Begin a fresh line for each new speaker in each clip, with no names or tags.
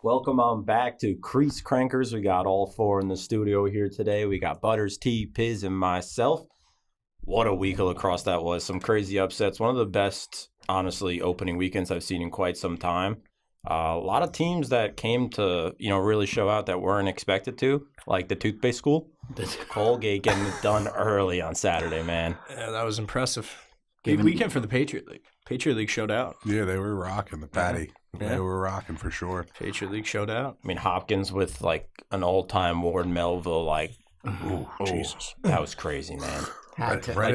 Welcome on back to Crease Crankers. We got all four in the studio here today. We got Butters, T, Piz, and myself. What a week of lacrosse that was. Some crazy upsets. One of the best, honestly, opening weekends I've seen in quite some time. A lot of teams that came to, really show out that weren't expected to, like the toothpaste school. Colgate getting it done early on Saturday, man.
Yeah, that was impressive. Big weekend for the Patriot League. Patriot League showed out.
Yeah, they were rocking the patty. Yeah. They were rocking for sure.
Patriot League showed out.
I mean, Hopkins with like an old-time Ward Melville,
Jesus.
That was crazy, man.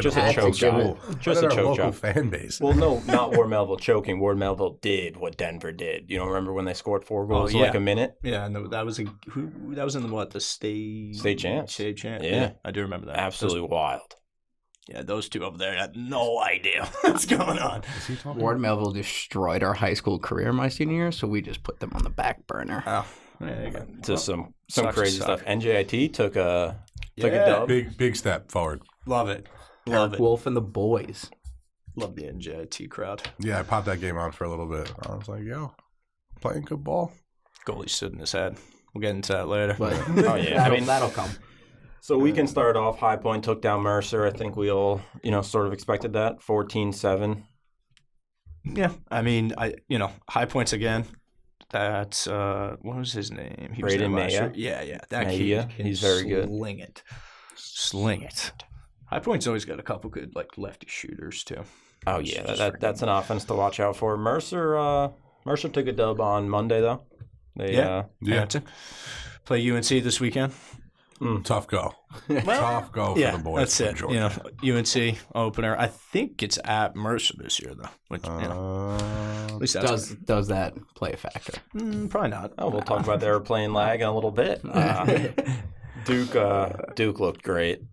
Just a choke job. Just a choke job. Fan base.
Well, no, not Ward Melville choking. Ward Melville did what Denver did. You don't remember when they scored 4 goals in like a minute?
Yeah, no, that was in the state
champs.
State champs.
Yeah,
I do remember that.
Absolutely wild.
Yeah, those two over there had no idea what's going on.
Ward Melville destroyed our high school career my senior year, so we just put them on the back burner.
Oh, there you go.
Just some crazy stuff. NJIT took a dub.
Big step forward.
Love it.
Eric Wolf and the boys.
Love the NJIT crowd.
Yeah, I popped that game on for a little bit. I was like, yo, playing good ball.
Goalie stood in his head. We'll get into that later.
But, that'll come.
So we can start off. High Point took down Mercer. I think we all, sort of expected that. 14-7.
Yeah, I mean, High Points again. That's what was his name? He
Braden Maya.
Yeah. That kid,
he's very good.
Sling it. High Point's always got a couple good lefty shooters too.
Oh yeah, that's an offense to watch out for. Mercer took a dub on Monday though.
Play UNC this weekend.
Tough go. Tough go for the boys.
That's it.
Georgia.
UNC opener. I think it's at Mercer this year though. Which,
at least does that play a factor?
Probably not.
Oh, we'll talk about the airplane lag in a little bit. Duke looked great.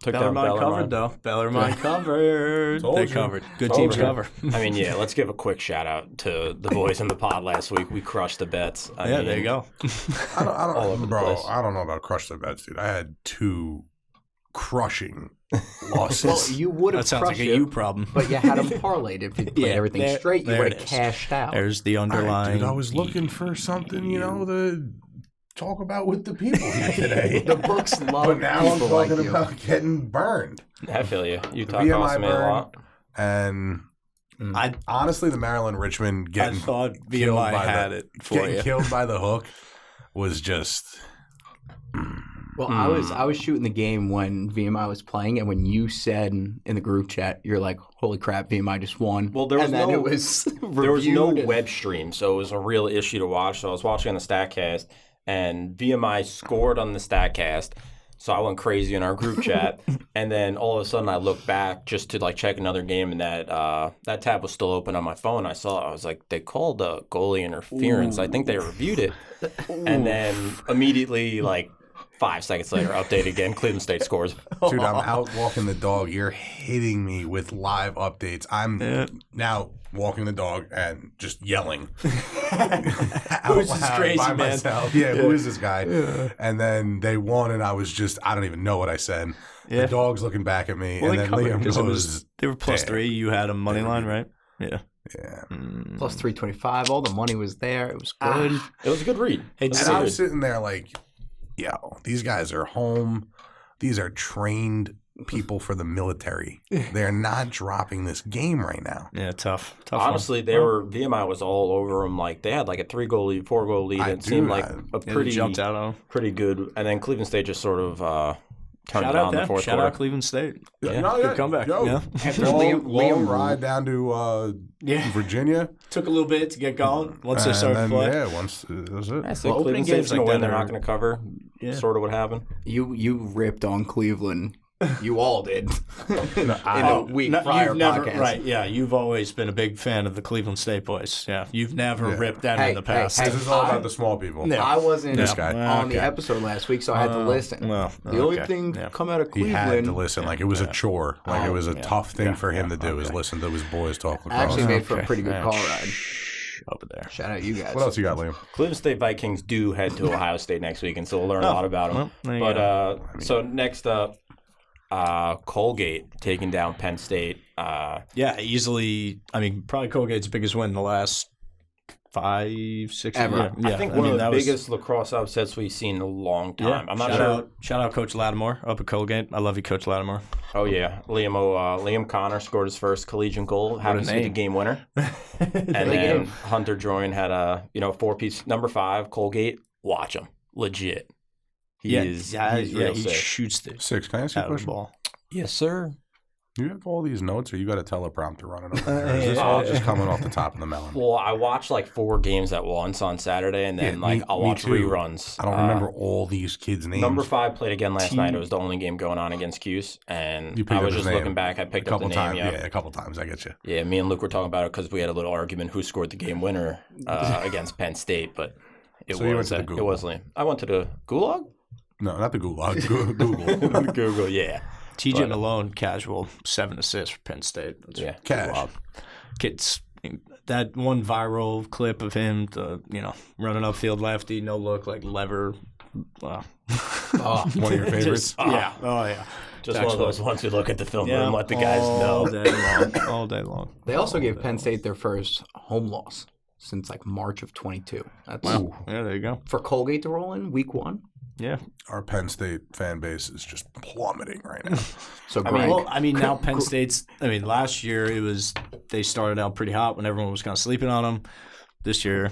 Took
Bellarmine covered though. Bellarmine covered. They covered. Good teams cover.
I mean, yeah. Let's give a quick shout out to the boys in the pod last week. We crushed the bets. I mean,
there you go.
I don't know about crush the bets, dude. I had 2 crushing losses.
Well, you would have.
That sounds like a you problem.
But you had them parlayed. If you played everything straight, you would have cashed out.
There's the underlying.
Dude, I was looking for something, to talk about with the people here today.
The books love
but now I'm talking about getting burned.
I feel you. Utah cost me a lot.
And honestly, the Maryland-Richmond getting
killed
by the hook was just...
Well, I was shooting the game when VMI was playing, and when you said in the group chat, you're like, "Holy crap, VMI just won!"
Well, there was no web stream, so it was a real issue to watch. So I was watching on the Statcast, and VMI scored on the Statcast. So I went crazy in our group chat, and then all of a sudden I looked back just to check another game, and that tab was still open on my phone. I was like, they called a goalie interference. I think they reviewed it, and then immediately 5 seconds later, update again. Cleveland State scores.
Dude, I'm out walking the dog. You're hitting me with live updates. I'm now walking the dog and just yelling.
Who's this crazy man?
Myself. Yeah, who is this guy? Yeah. And then they won, and I was I don't even know what I said. Yeah. The dog's looking back at me, and then Liam goes,
they were +3. You had a money line, right? Yeah.
Yeah.
Plus 325. All the money was there. It was good.
It was a good read.
And I'm sitting there yo, these guys are home. These are trained people for the military. They're not dropping this game right now.
Yeah, tough.
Honestly, VMI was all over them. They had a 3-goal lead, 4-goal lead. It seemed like
jumped out on them.
Pretty good. And then Cleveland State just sort of turned it on in the fourth quarter.
Shout out Cleveland State.
Good
comeback.
After long ride down to Virginia.
Took a little bit to get going once they started playing.
Yeah, once that was it.
Yeah, so Cleveland State's going to win. They're not going to cover. Yeah. Sort of what happened.
You ripped on Cleveland. You all did. in a week prior podcast.
Right, yeah. You've always been a big fan of the Cleveland State boys. Yeah. You've never ripped them in the past.
This is all about the small people.
No. I wasn't on the episode last week, so I had to listen. The only thing come out of Cleveland...
He had to listen. It was a chore. It was a tough thing for him to do, is listen to his boys talk lacrosse.
Actually made for a pretty good call ride.
Over there.
Shout out you guys.
What else you got, Liam?
Cleveland State Vikings do head to Ohio State next week, and so we'll learn a lot about them. So next up, Colgate taking down Penn State.
Easily. I mean, probably Colgate's biggest win in the last 5, 6
Ever.
Yeah,
I think one of the
that was-
biggest lacrosse upsets we've seen in a long time. I'm not sure.
Shout out Coach Lattimore up at Colgate. I love you, Coach Lattimore.
Oh yeah, Liam Connor scored his first collegiate goal. Happens to be the
name.
game winner. And then Hunter Join had a 4-piece number 5 Colgate. Watch him, legit. He's real
he
sick.
shoots the
6. Can I ask you a
out of the
question?
ball.
Yes, sir.
You have all these notes, or you got a teleprompter running over there? Or is this all just coming off the top of the melon?
Well, I watched like 4 games at once on Saturday, and then I'll watch
too.
reruns.
I don't remember all these kids' names.
Number 5 played again last night. It was the only game going on against Crease, and
You picked
I was
up his
just looking
name
back. I picked
a
up the
couple
name.
times.
Yeah.
Yeah, a couple times. I get you.
Yeah, me and Luke were talking about it because we had a little argument who scored the game winner against Penn State, but it
So you went
was
to the
it
Google.
was Liam. I went to the Gulag.
No, not the Gulag. Google.
Google, yeah.
TJ Malone, casual, 7 assists for Penn State. That's
Yeah.
Cash.
wild. Kids, that one viral clip of him, running upfield lefty, no look, like lever. Wow.
One of your favorites.
Yeah. Oh, yeah.
Just one of those ones who look at the film
Yeah,
and let the guys
all
know.
day long. All day long.
They also gave Penn State their first home loss since like March of 22. That's
Yeah, there you go.
for Colgate to roll in week 1.
Yeah.
Our Penn State fan base is just plummeting right now.
So
I
Greg,
mean,
Now Penn State's. Last year they started out pretty hot when everyone was kind of sleeping on them. This year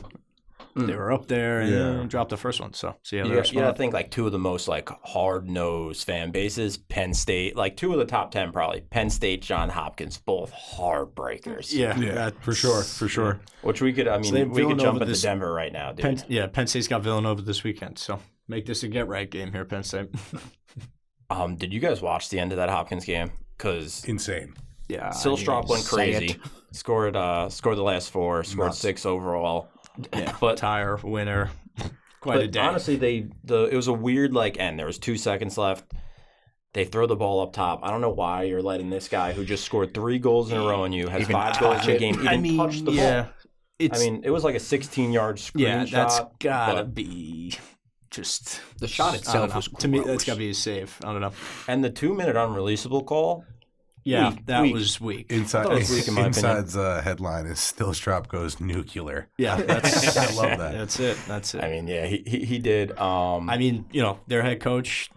they were up there and dropped the first one. So yeah,
I think like 2 of the most like hard-nosed fan bases, Penn State, like 2 of the top 10 probably, Penn State, Johns Hopkins, both heartbreakers.
Yeah,
for sure.
Which we could,
they
we could
Villanova
jump into
this-
Denver right now, dude.
Penn State's got Villanova this weekend. So make this a get-right game here, Penn State.
Did you guys watch the end of that Hopkins game? Because
Insane.
Yeah,
Silstrop went
say
crazy. Scored the last 4, scored
Nuts.
6 overall.
Yeah,
But
tire winner. Quite a
But
day.
honestly, it was a weird end. There was 2 seconds left. They throw the ball up top. I don't know why you're letting this guy who just scored 3 goals in a row on you, has
Even
5 goals in the game, even touch the ball. It was like a 16-yard screen shot.
that's gotta
but-
be just
the shot
I don't
itself
know.
was
To me, that's
gross.
gotta be a save. I don't know.
And the 2-minute unreleasable call.
Yeah,
Weak,
that
weak.
was weak.
Inside,
thought it was weak in my opinion.
Inside's headline is Stillstrop goes nuclear.
Yeah, that's
I love that.
That's it. That's it.
I mean, yeah, he did.
Their head coach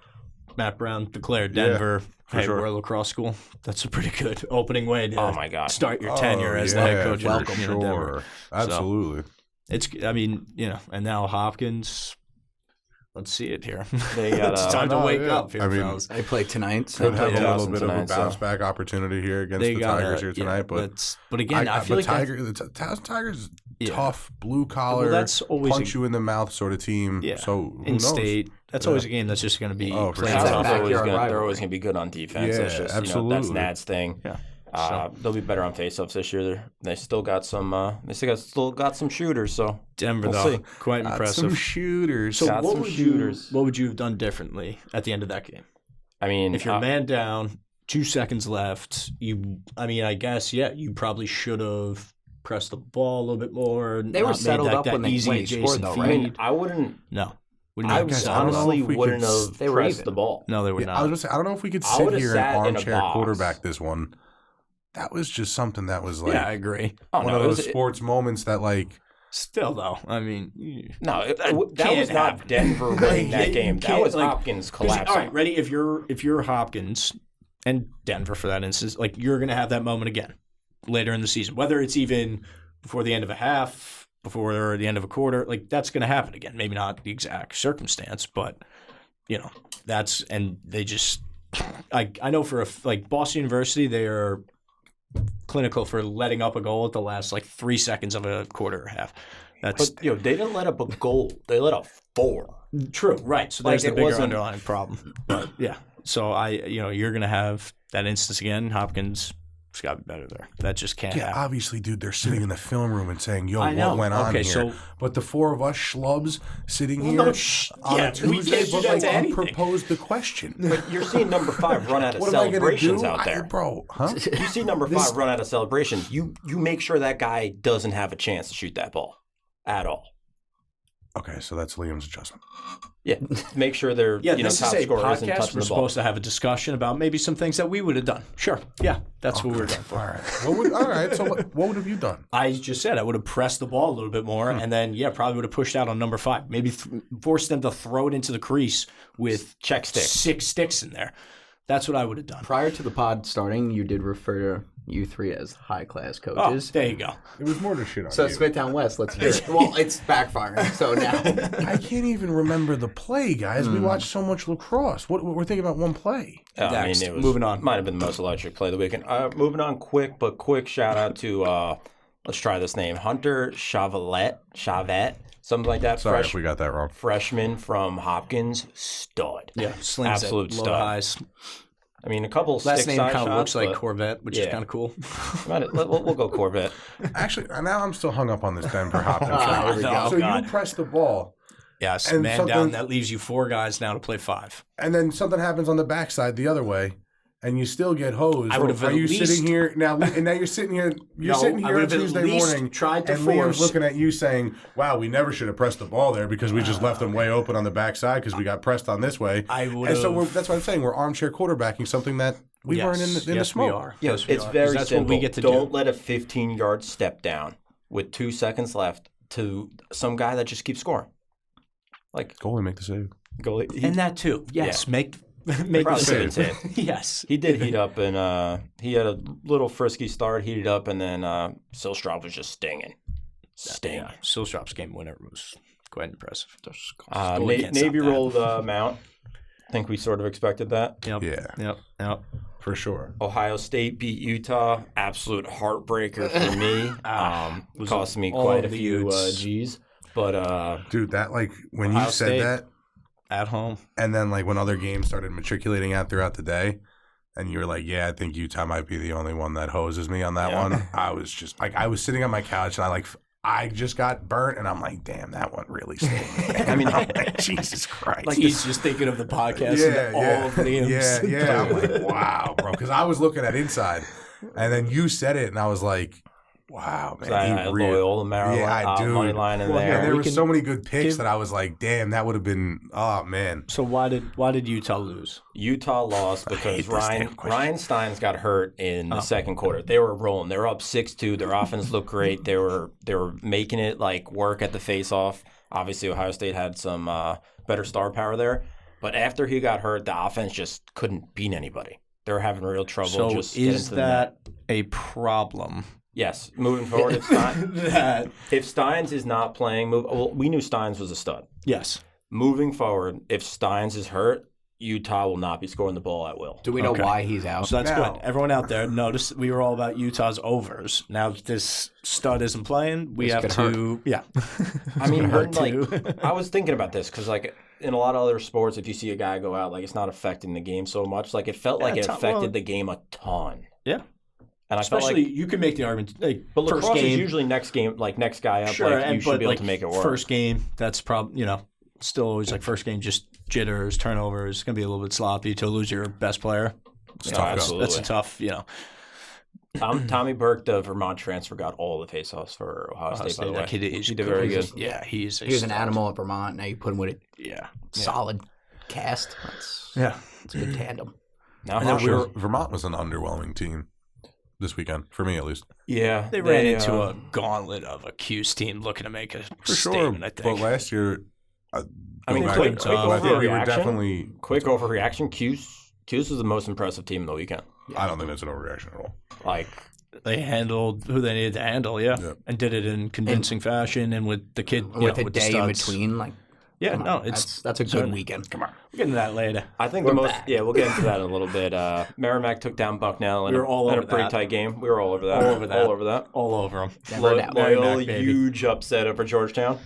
Matt Brown declared Denver, hey, we're a lacrosse school. That's a pretty good opening way to
Oh my God.
start your tenure as the head coach.
For
of Denver.
Absolutely.
It's, and now Hopkins. Let's see it here.
They got,
it's time to wake
yeah.
up here,
I mean,
fellas.
They play tonight. So
Could have
Yeah,
a little
Boston
bit of a
tonight,
bounce
so-
back opportunity here against the Tigers here tonight,
but again, I feel like
the Tigers
Yeah.
tough blue collar,
that's always
punch you in the mouth sort of team.
Yeah.
So who
in
knows?
state. That's always a game that's just going to be
Oh, for
played
sure.
tough.
Backyard
They're
rivalry.
always going to be good on defense.
Yeah,
It's just, that's
absolutely.
Nad's thing.
Yeah.
They'll be better on faceoffs this year. They still got some. Still got some shooters. So
Denver,
We'll
though,
see.
quite
Got
impressive.
some shooters.
So
got
what
some
would
shooters.
what would you have done differently at the end of that game?
I mean,
If you're man down, 2 seconds left, I guess, you probably should have pressed the ball a little bit more.
They were
not made
settled
that-
up
that
when they
easy
scored,
adjacent
though,
feed.
right?
I wouldn't.
No.
I
guys, I don't know
honestly
if we
wouldn't
could-
have
They were
pressed
even.
the ball.
No, they were
Yeah, I
not.
was gonna say, I don't know if we could
I
sit
would've
here
sat
and
in a
armchair
box.
quarterback this one. That was just something that was like
Yeah, I agree.
Oh,
one
no,
of
it
those
was-
sports moments that like
Still, though, I mean,
No, that
can't
was not
happen.
Denver winning
Yeah,
that
you
game. That
can't,
was
like,
Hopkins
all right,
collapsing.
ready? If you're Hopkins and Denver for that instance, like you're gonna have that moment again later in the season, whether it's even before the end of a half, before the end of a quarter, like that's gonna happen again. Maybe not the exact circumstance, but and they just. I know for like Boston University, they are clinical for letting up a goal at the last 3 seconds of a quarter or half. That's
But they didn't let up a goal. They let up 4.
true, right? So there's
Like,
the
it
bigger
wasn't-
underlying problem. But yeah, so you're gonna have that instance again. Hopkins has got to be better there. That just can't
yeah,
happen.
obviously, dude, they're sitting in the film room and saying, "Yo,
I know.
what went on
Okay,
here?"
so-
But the 4 of us schlubs sitting here
no,
on
yeah,
a
we
Tuesday,
can't do
but
that
like
to anything.
unproposed the question.
But you're seeing number 5 run out of
What am I gonna
celebrations
do,
out there.
bro? Huh?
You see number 5 run out of celebrations. You make sure that guy doesn't have a chance to shoot that ball at all.
Okay, so that's Liam's adjustment.
Yeah, make sure they're
this
top
is a
scorers and
podcast.
touching
We're
the ball.
supposed to have a discussion about maybe some things that we would have done. Sure. Yeah, that's what we're going for.
All right. All right. So what would have you done?
I just said I would have pressed the ball a little bit more, and then probably would have pushed out on number 5. Maybe forced them to throw it into the crease with
check sticks.
6 sticks in there. That's what I would have done.
Prior to the pod starting, you did refer to you 3 as high-class
Oh,
coaches.
there you go.
It was more to shit on
So
you.
Smithtown West, let's hear it. Well, it's backfiring, so now.
I can't even remember the play, guys. We watched so much lacrosse. What we're thinking about one play.
I mean, it was,
Moving on.
Might have been the most electric play of the weekend. Moving on quick shout out to, let's try this name, Hunter Chavette, something like that.
Sorry if we got that wrong.
Freshman from Hopkins, stud.
Yeah, slings
Absolute
it, low
stud.
highs.
I mean, a couple
Last
stick
name
side
kind of
shots,
looks like
but-
Corvette, which is kind of cool.
We'll go Corvette.
Actually, now I'm still hung up on this Denver Hopkins
Ah,
thing.
here we go.
So
God.
you press the ball,
Yes,
And
man
something-
down. That leaves you 4 guys now to play 5.
and then something happens on the backside the other way, and you still get hosed.
I would have
Are
at
you
least-
sitting here now? And now you're sitting here. You're
No,
sitting
I
here
would
on
have at
Tuesday
least
morning,
tried to
and
force-
Liam's looking at you saying, "Wow, we never should have pressed the ball there because we just left them way open on the backside because we got pressed on this way."
I would
And so
have.
that's what I'm saying. We're armchair quarterbacking something that we weren't in the
yes,
smoke.
we are.
Yeah,
Yes, we
it's
are. 'Cause
very
that's
simple.
what we get to
Don't
do.
let a 15-yard step down with 2 seconds left to some guy that just keeps scoring. Like
Goalie make the save.
goalie,
And that too. Yes, make the
probably
save.
could've hit.
Yes.
He did heat up, and he had a little frisky start, heated up, and then Silstrop was just stinging.
Yeah. Silstrop's game winner was quite impressive.
Navy rolled Mount. I think we sort of expected that.
Yep.
Yeah,
Yep.
for sure.
Ohio State beat Utah. Absolute heartbreaker for me. Cost me
all
quite a
the
few
Utes.
G's. But
Dude, that when
Ohio
you said
State.
that,
At home.
and then when other games started matriculating out throughout the day, and you were like, "Yeah, I think Utah might be the only one that hoses me on that
Yeah.
one." I was just I was sitting on my couch and I just got burnt, and I'm like, "Damn, that one really stung." I mean, I'm like, Jesus Christ!
Like he's just thinking of the podcast and all of Liam's.
yeah. I'm like, wow, bro, because I was looking at inside, and then you said it, and I was like, wow, man,
I
he
had
really.
Loyola, Maryland,
Yeah, I do.
money line in
Well,
there.
And there
we
were
can
so many good picks
give-
that I was like, damn, that would have been, oh man.
So why did Utah lose?
Utah lost
hate
because
this damn question.
Ryan Steins got hurt in the second quarter. They were rolling. They were up 6-2. Their offense looked great. They were making it work at the face-off. Obviously, Ohio State had some better star power there. But after he got hurt, the offense just couldn't beat anybody. They were having real trouble.
So
just getting
is
to the net.
that a problem?
Yes, moving forward, if Steins is not playing, we knew Steins was a stud.
Yes.
Moving forward, if Steins is hurt, Utah will not be scoring the ball at will.
Do we know
Okay.
why he's out?
So that's
Now-
good. Everyone out there, notice we were all about Utah's overs. Now that this stud isn't playing, we
This
have
could
to. Yeah.
I mean,
Hurt
hurting,
too.
I was thinking about this because, in a lot of other sports, if you see a guy go out, it's not affecting the game so much. It felt like it affected the game a ton.
Yeah.
And I
Especially,
felt like,
you can make the argument.
but
first
lacrosse
game,
is usually next game, next guy up,
sure,
you should be able to make it work.
First game, that's probably still always first game, just jitters, turnovers. It's gonna be a little bit sloppy to lose your best player.
It's tough.
absolutely.
That's a tough.
Tommy Burke, the Vermont transfer, got all the faceoffs for Ohio State. By the way,
That kid is
he did very good.
Yeah, he's
He was an animal at Vermont. Now you put him with a
Yeah.
solid cast.
Yeah.
That's a good tandem.
Now,
then
sure.
Vermont was an underwhelming team this weekend, for me at least.
Yeah,
They ran into a gauntlet of a Cuse team looking to make a
For
statement, I
But
think.
last year,
I mean,
I
quick
think we were
overreaction.
definitely.
Quick overreaction. Cuse was the most impressive team of the weekend.
I don't think that's an overreaction at all.
They handled who they needed to handle, yeah.
Yep.
And did it in convincing fashion and with the kid,
With a
the
day in
studs.
between,
Yeah,
come
no,
on,
it's
that's a good
certainly-
weekend.
Come on. We'll get into that later.
I think
We're
the most.
back.
Yeah, we'll get into that in a little bit. Merrimack took down Bucknell in
We were all
in a
over
pretty
that.
tight game. We were all over that.
All over that.
All over that.
All over them.
Never doubt.
Loyola,
Merrimack, baby.
huge upset over Georgetown.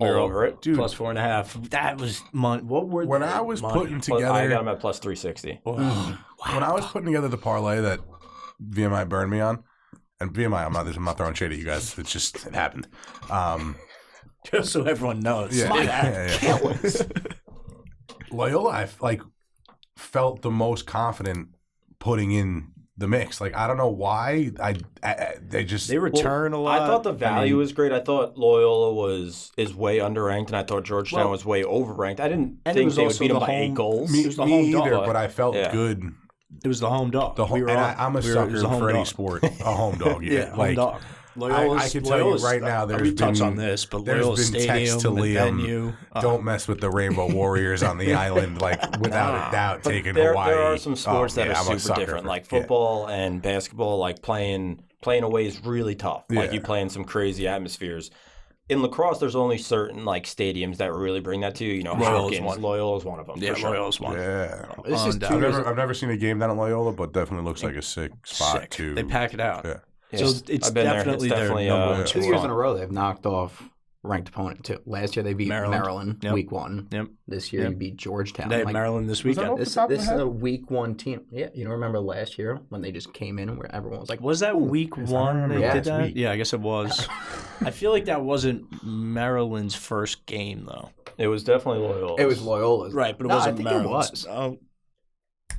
We were over it.
Dude,
Plus 4.5. That was what were
when
they?
I was
Money.
putting
Plus, I got
together,
him at plus 360.
when I was putting together the parlay that VMI burned me on, and VMI, I'm not throwing shade at you guys. It's just it happened.
Just so everyone knows.
Yeah. Loyola, I felt the most confident putting in the mix. Like, I don't know why. They
return a lot.
I thought the value was great. I thought Loyola is way underranked, and I thought Georgetown was way overranked. I didn't think they would beat them by 8 goals.
Me,
It was the
me
home
either,
dog.
but I felt good.
It was the home dog.
I'm a sucker for any sport. A home dog.
Yeah,
like,
home dog.
I can tell you right now,
there's been touch on this, but Loyola's
been text to
stadium, the
Liam,
venue.
don't mess with the Rainbow Warriors on the island, like without a doubt, taking
there
Hawaii.
There are some sports that
I'm
are super different, like football and basketball. Like playing away is really tough. Like you play in some crazy atmospheres. In lacrosse, there's only certain like stadiums that really bring that to you. You know, Loyola's one of them.
Yeah,
sure.
Loyola's one.
Yeah,
I've
I've never seen a game down at Loyola, but definitely looks like a sick spot too.
They pack it out.
Yeah.
So it's definitely their number one
2 years in a row they've knocked off ranked opponent too. Last year they beat Maryland week 1.
Yep.
This year you beat Georgetown.
They had Maryland this weekend.
This is a week 1 team. Yeah, you don't remember last year when they just came in where everyone was like,
was that week 1 they did that? Yeah, I guess it was. I feel like that wasn't Maryland's first game though.
It was definitely Loyola.
It was Loyola's.
Right, but it wasn't Maryland's.
It was.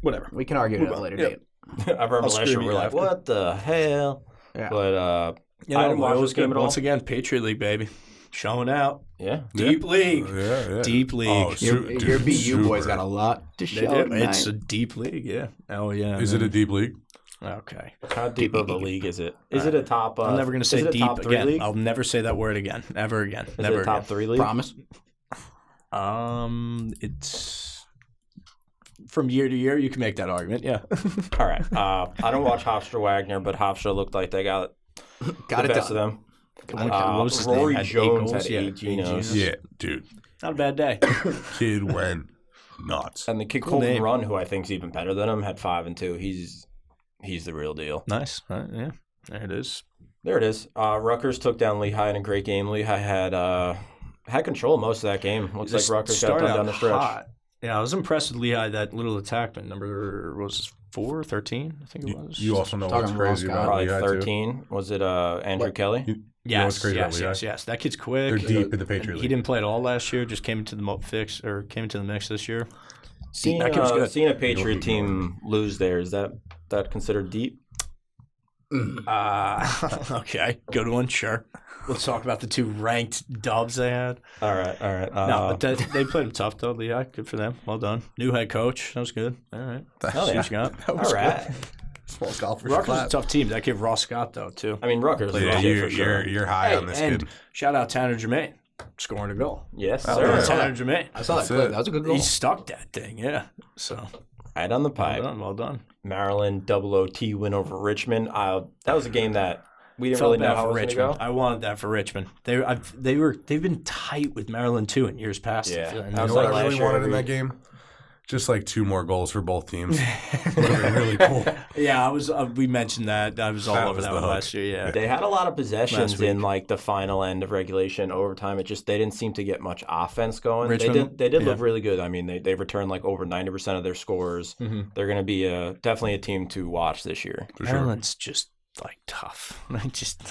Whatever.
We can argue it at a later date.
I remember last year we were like, what the hell?
Yeah.
But
I
didn't watch this game at all.
Once again, Patriot League, baby. Showing out.
Yeah.
Deep league.
Yeah.
Deep league.
Your BU boys got a lot to show.
It's a deep league, yeah. Oh, yeah.
Is it a deep league?
Okay.
How deep of a league is it? Is it a top?
I'm never going to say deep
top 3
again.
league?
I'll never say that word again. Ever again.
Is
never
it a top
again.
3 league?
Promise.
It's from year to year. You can make that argument. Yeah.
All right. I don't watch Hofstra Wagner, but Hofstra looked like they got the best of them. Rory Jones had 8 Genos.
Yeah, dude.
Not a bad day.
Kid went nuts.
And the kid Colton Run, who I think is even better than him, had 5 and 2. He's the real deal.
Nice. Yeah. There it is.
There it is. Rutgers took down Lehigh in a great game. Lehigh had control of most of that game. Looks like Rutgers got done down the stretch.
Hot. Yeah, I was impressed with Lehigh. That little attackman number was 4, 13, I think it was.
You also know what's crazy about
probably
Lehigh
13.
Too?
Was it Andrew Kelly?
Yes. That kid's quick.
They're deep in the Patriot League.
He didn't play at all last year. Just came into the mix this year.
Seeing a Patriot team lose there, is that considered deep?
Okay, good one. Sure. Let's talk about the 2 ranked dubs they had.
All right.
No, but they played them tough though. Lehigh, good for them. Well done. New head coach. That was good. All right.
Hell yeah.
All right.
Small golfers.
Rutgers is a tough team. That kid Ross Scott though too.
I mean, Rutgers.
You're high on this
and
kid.
Shout out Tanner Jermaine scoring a goal.
Yes,
Oh,
sir.
yeah.
Tanner Jermaine.
I saw that clip. That was a good goal.
He stuck that thing. Yeah. So
Right on the pipe.
well done.
Maryland double OT win over Richmond. That was a game that we didn't
Felt
really know
bad
how
for
it was going to
Richmond.
go.
I wanted that for Richmond. They've been tight with Maryland too in years past.
Yeah.
And
That
You
was
know what
like
I
last
really
year,
wanted in that game? Just like 2 more goals for both teams. Would have been really cool.
Yeah, I was. We mentioned that. I was all over that one last year. Yeah.
They had a lot of possessions
Last week.
in like the final end of regulation, overtime. They didn't seem to get much offense going.
Richmond,
they did look really good. I mean, they returned like over 90% of their scores.
Mm-hmm.
They're going to be definitely a team to watch this year.
For sure.
Maryland's just like tough. Just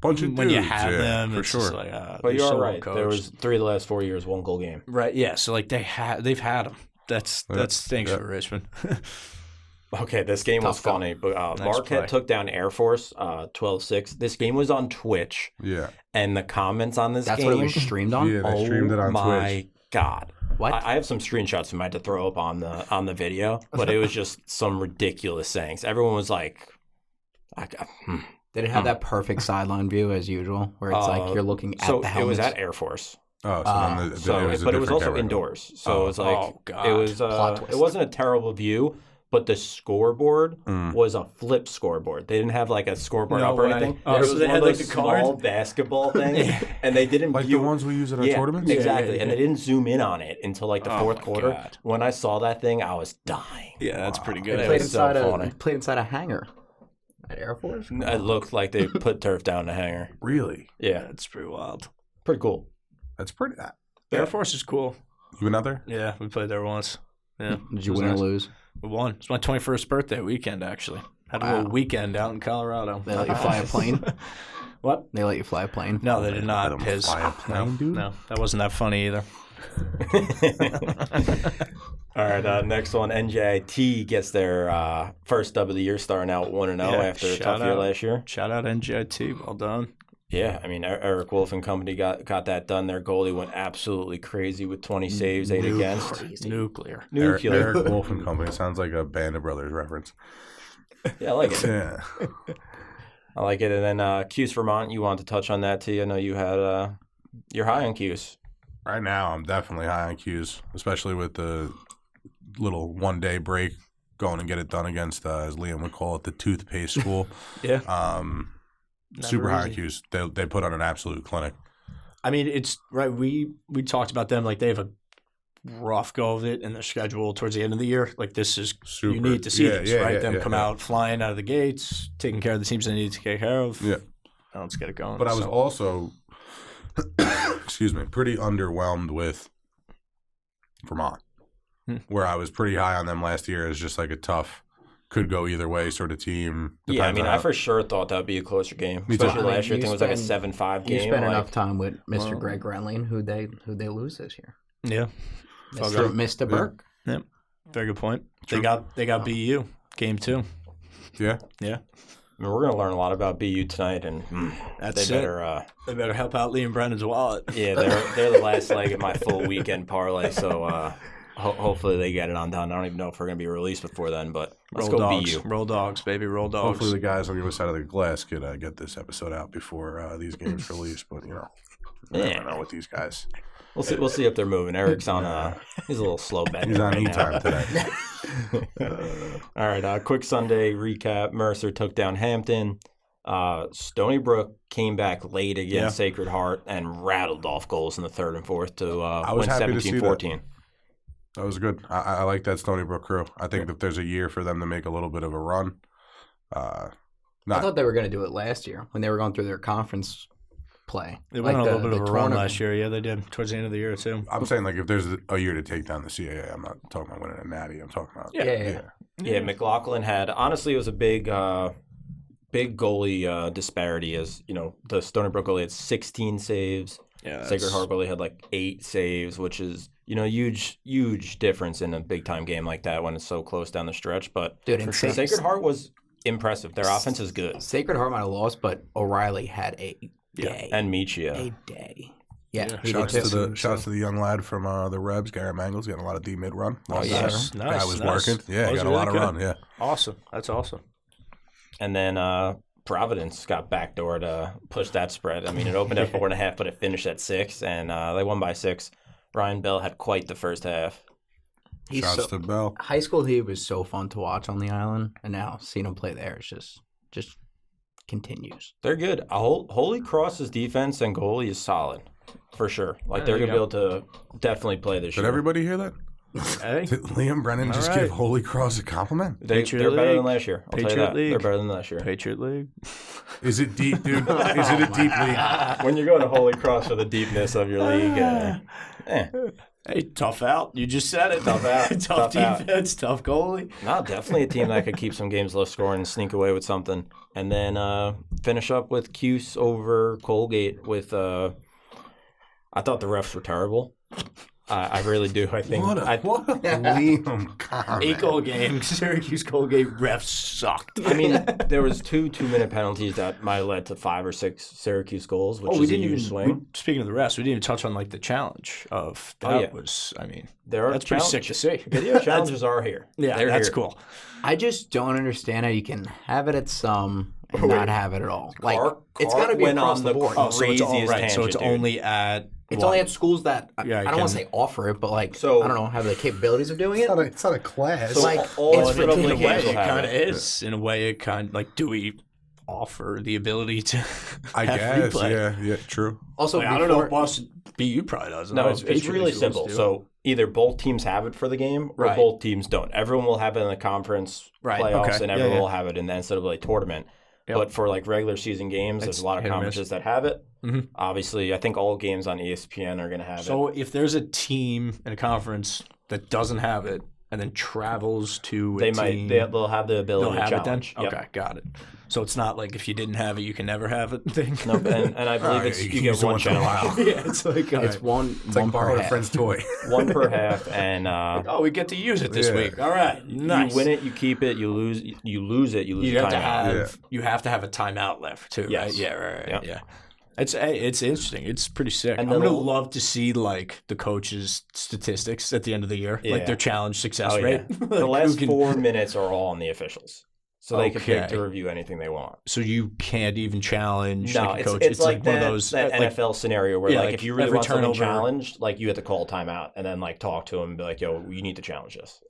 Bunch of
when
dudes,
you have them,
for
it's
sure.
just like,
But
they're
you're
so
right.
well
There
coached.
was 3 of the last 4 years, 1 goal game.
Right. Yeah. So like they've had them. That's thanks for Richmond.
Okay, this game was funny, but Marquette took down Air Force 12-6. This game was on Twitch.
Yeah.
And the comments on this
That's
game.
what it was streamed on?
Yeah, they streamed it on Twitch.
My God.
What?
I have some screenshots we might have to throw up on the video, but it was just some ridiculous sayings. Everyone was like,
Did it have that perfect sideline view as usual, where it's like you're looking at the helmets?
it was at Air Force.
Oh,
But it was also indoors. So it was like, it was it wasn't a terrible view, but the scoreboard was a flip scoreboard. They didn't have like a scoreboard up or anything.
Oh,
it was
so they
one
had
of
like
those
the
small
card?
basketball things, and they didn't
like
view
the ones we use at our tournaments?
Exactly,
Yeah.
and they didn't zoom in on it until like the fourth
my
quarter.
God.
When I saw that thing, I was dying.
Yeah, that's pretty good.
It
played
was so
inside
funny.
played inside a hangar at Air Force.
It looked like they put turf down the hangar.
Really?
Yeah,
That's pretty wild.
pretty cool.
That's pretty.
Air Force is cool.
You been out there?
Yeah, we played there once. Yeah.
Did you
It was
win
nice.
or lose?
We won. It's my 21st birthday weekend, actually. Had a little weekend out in Colorado.
They let you fly a plane?
What?
They let you fly a plane?
No, they did not.
Let 'em
Piz.
fly a plane,
no,
dude?
no, that wasn't that funny either.
All right, next one. NJIT gets their first dub of the year, starting out 1-0 after a tough year last year.
Shout out NJIT. Well done.
Yeah, I mean, Eric Wolf and company got that done. Their goalie went absolutely crazy with 20 saves, 8 against.
Crazy.
Nuclear.
Eric Wolf and company sounds like a Band of Brothers reference.
Yeah, I like it.
Yeah.
I like it. And then Cuse Vermont, you wanted to touch on that too. I know you had you're high on Cuse.
Right now, I'm definitely high on Cuse, especially with the little one-day break, going and get it done against, as Liam would call it, the toothpaste school.
Yeah.
Super high on Cuse. They put on an absolute clinic.
I mean, it's right. We talked about them like they have a rough go of it in their schedule towards the end of the year. Like this is
Super.
You need to see this, right? Them come
yeah.
out flying out of the gates, taking care of the teams they need to take care of.
Yeah.
Now let's get it going.
But I was also, excuse me, pretty underwhelmed with Vermont, where I was pretty high on them last year as just like a tough, could go either way sort of team.
Yeah, I
Depends
mean,
on
I for sure thought that would be a closer game.
Me too.
Especially last year, I
You
think it was like a 7-5 game.
You spent
like,
enough time with Mr. Greg Renling, who they lose this year.
Yeah.
Mr. Burke.
Yep. Very good point. True. They got BU game 2.
Yeah.
Yeah.
I mean, we're going to learn a lot about BU tonight, and
That's
they
They better help out Liam Brennan's wallet.
Yeah, they're the last leg of my full weekend parlay, so hopefully they get it on done. I don't even know if we're going to be released before then, but let's
roll
go
dogs.
BU.
Roll dogs, baby. Roll dogs.
Hopefully the guys on the other side of the glass could get this episode out before these games release. But you never know with these guys.
We'll see if they're moving. Eric's on he's a little slow bet.
He's on E-time today.
All right, quick Sunday recap. Mercer took down Hampton. Stony Brook came back late against Sacred Heart and rattled off goals in the third and fourth to win 17-14.
That was good. I like that Stony Brook crew. I think that there's a year for them to make a little bit of a run.
I thought they were going to do it last year when they were going through their conference play.
They went on a little bit of a run last year. Yeah, they did. Towards the end of the year, too.
I'm saying, like, if there's a year to take down the CAA, I'm not talking about winning a natty. I'm talking about...
Yeah, McLaughlin had... Honestly, it was a big goalie disparity as, the Stony Brook goalie had 16 saves. Yeah, Sacred Heart goalie had, 8 saves, which is, huge difference in a big-time game like that when it's so close down the stretch. But Sacred Heart was impressive. Their offense is good.
Sacred Heart might have lost, but O'Reilly had a day.
And Michia.
A day. Yeah.
Shouts to the young lad from the Rebs, Garrett Mangles, getting a lot of D-mid run.
Nice.
Guy was working. Yeah, got a lot of run, yeah.
Awesome. That's awesome.
And then Providence got backdoor to push that spread. I mean, it opened at 4.5, but it finished at 6, and they won by 6. Ryan Bell had quite the first half.
Shouts to Bell.
High school, he was so fun to watch on the island, and now seeing him play there is just continues.
They're good. Holy Cross's defense and goalie is solid, for sure. They're going to be able to definitely play this year.
Did everybody hear that?
Hey.
Did Liam Brennan just give Holy Cross a compliment?
They're better than last year. I'll tell you that.
League.
They're better than last year.
Patriot League.
Is it deep, dude? Is it a deep league?
When you're going to Holy Cross for the deepness of your league,
Hey, tough out. You just said it.
Tough out.
tough defense, tough goalie.
No, definitely a team that could keep some games low scoring and sneak away with something. And then finish up with Cuse over Colgate with I thought the refs were terrible. I really do. I think.
What a Liam comment.
8-goal game. Syracuse Colgate refs sucked.
I mean, there was 2 2-minute penalties that might have led to 5 or 6 Syracuse goals, which is a huge swing.
Speaking of the refs, we didn't even touch on the challenge of that. That's pretty sick to see.
Video challenges are here.
Yeah, that's cool.
I just don't understand how you can have it at some and not have it at all.
It's got to be across the board.
So it's only at.
It's only at schools that I don't want to say offer it, but I don't know, have the capabilities of doing it.
It's not a class.
So all
it's
in a way
it kind of is. In a way, it kind of do we offer the ability to?
I guess. Replay? Yeah, true.
Also,
I don't know if Boston BU probably doesn't.
No, it's really simple. So either both teams have it for the game, or both teams don't. Everyone will have it in the conference playoffs, and everyone will have it in the NCAA tournament. Yep. But for regular season games, there's a lot of conferences that have it. Mm-hmm. Obviously, I think all games on ESPN are going to have it.
So if there's a team in a conference that doesn't have it, and then travels to
They
a
might.
team.
They'll have the ability
They'll have
to
it then?
challenge. Yep.
Okay, got it. So it's not like if you didn't have it, you can never have it thing.
Nope. And I believe
Alright,
you
you
get
use it
one
once in a
challenge.
while.
Yeah, it's like
It's one.
It's like
one per
borrowing a
half.
friend's toy.
One per half, and
oh, we get to use it this
Yeah.
week. All right, nice.
you win it, you keep it. You lose it, you lose a
You have to
timeout.
have a timeout left too,
Yes.
right? Yeah, right.
Yep.
Yeah. It's interesting. It's pretty sick.
And
I'm gonna
they'll-
love to see like the coaches' statistics at the end of the year,
Yeah.
like their challenge success
Oh, yeah.
rate.
The
Like, who
last
can-
4 minutes are all on the officials, so they can pick
Okay.
to review anything they want.
So you can't even challenge
No,
like a
it's,
coach.
it's like
one
that,
of those
that
like,
NFL scenario where
yeah,
like
like
if you really
every
want something
turnover-
challenged, like you have to call a timeout and then like talk to him and be like, "Yo, you need to challenge this."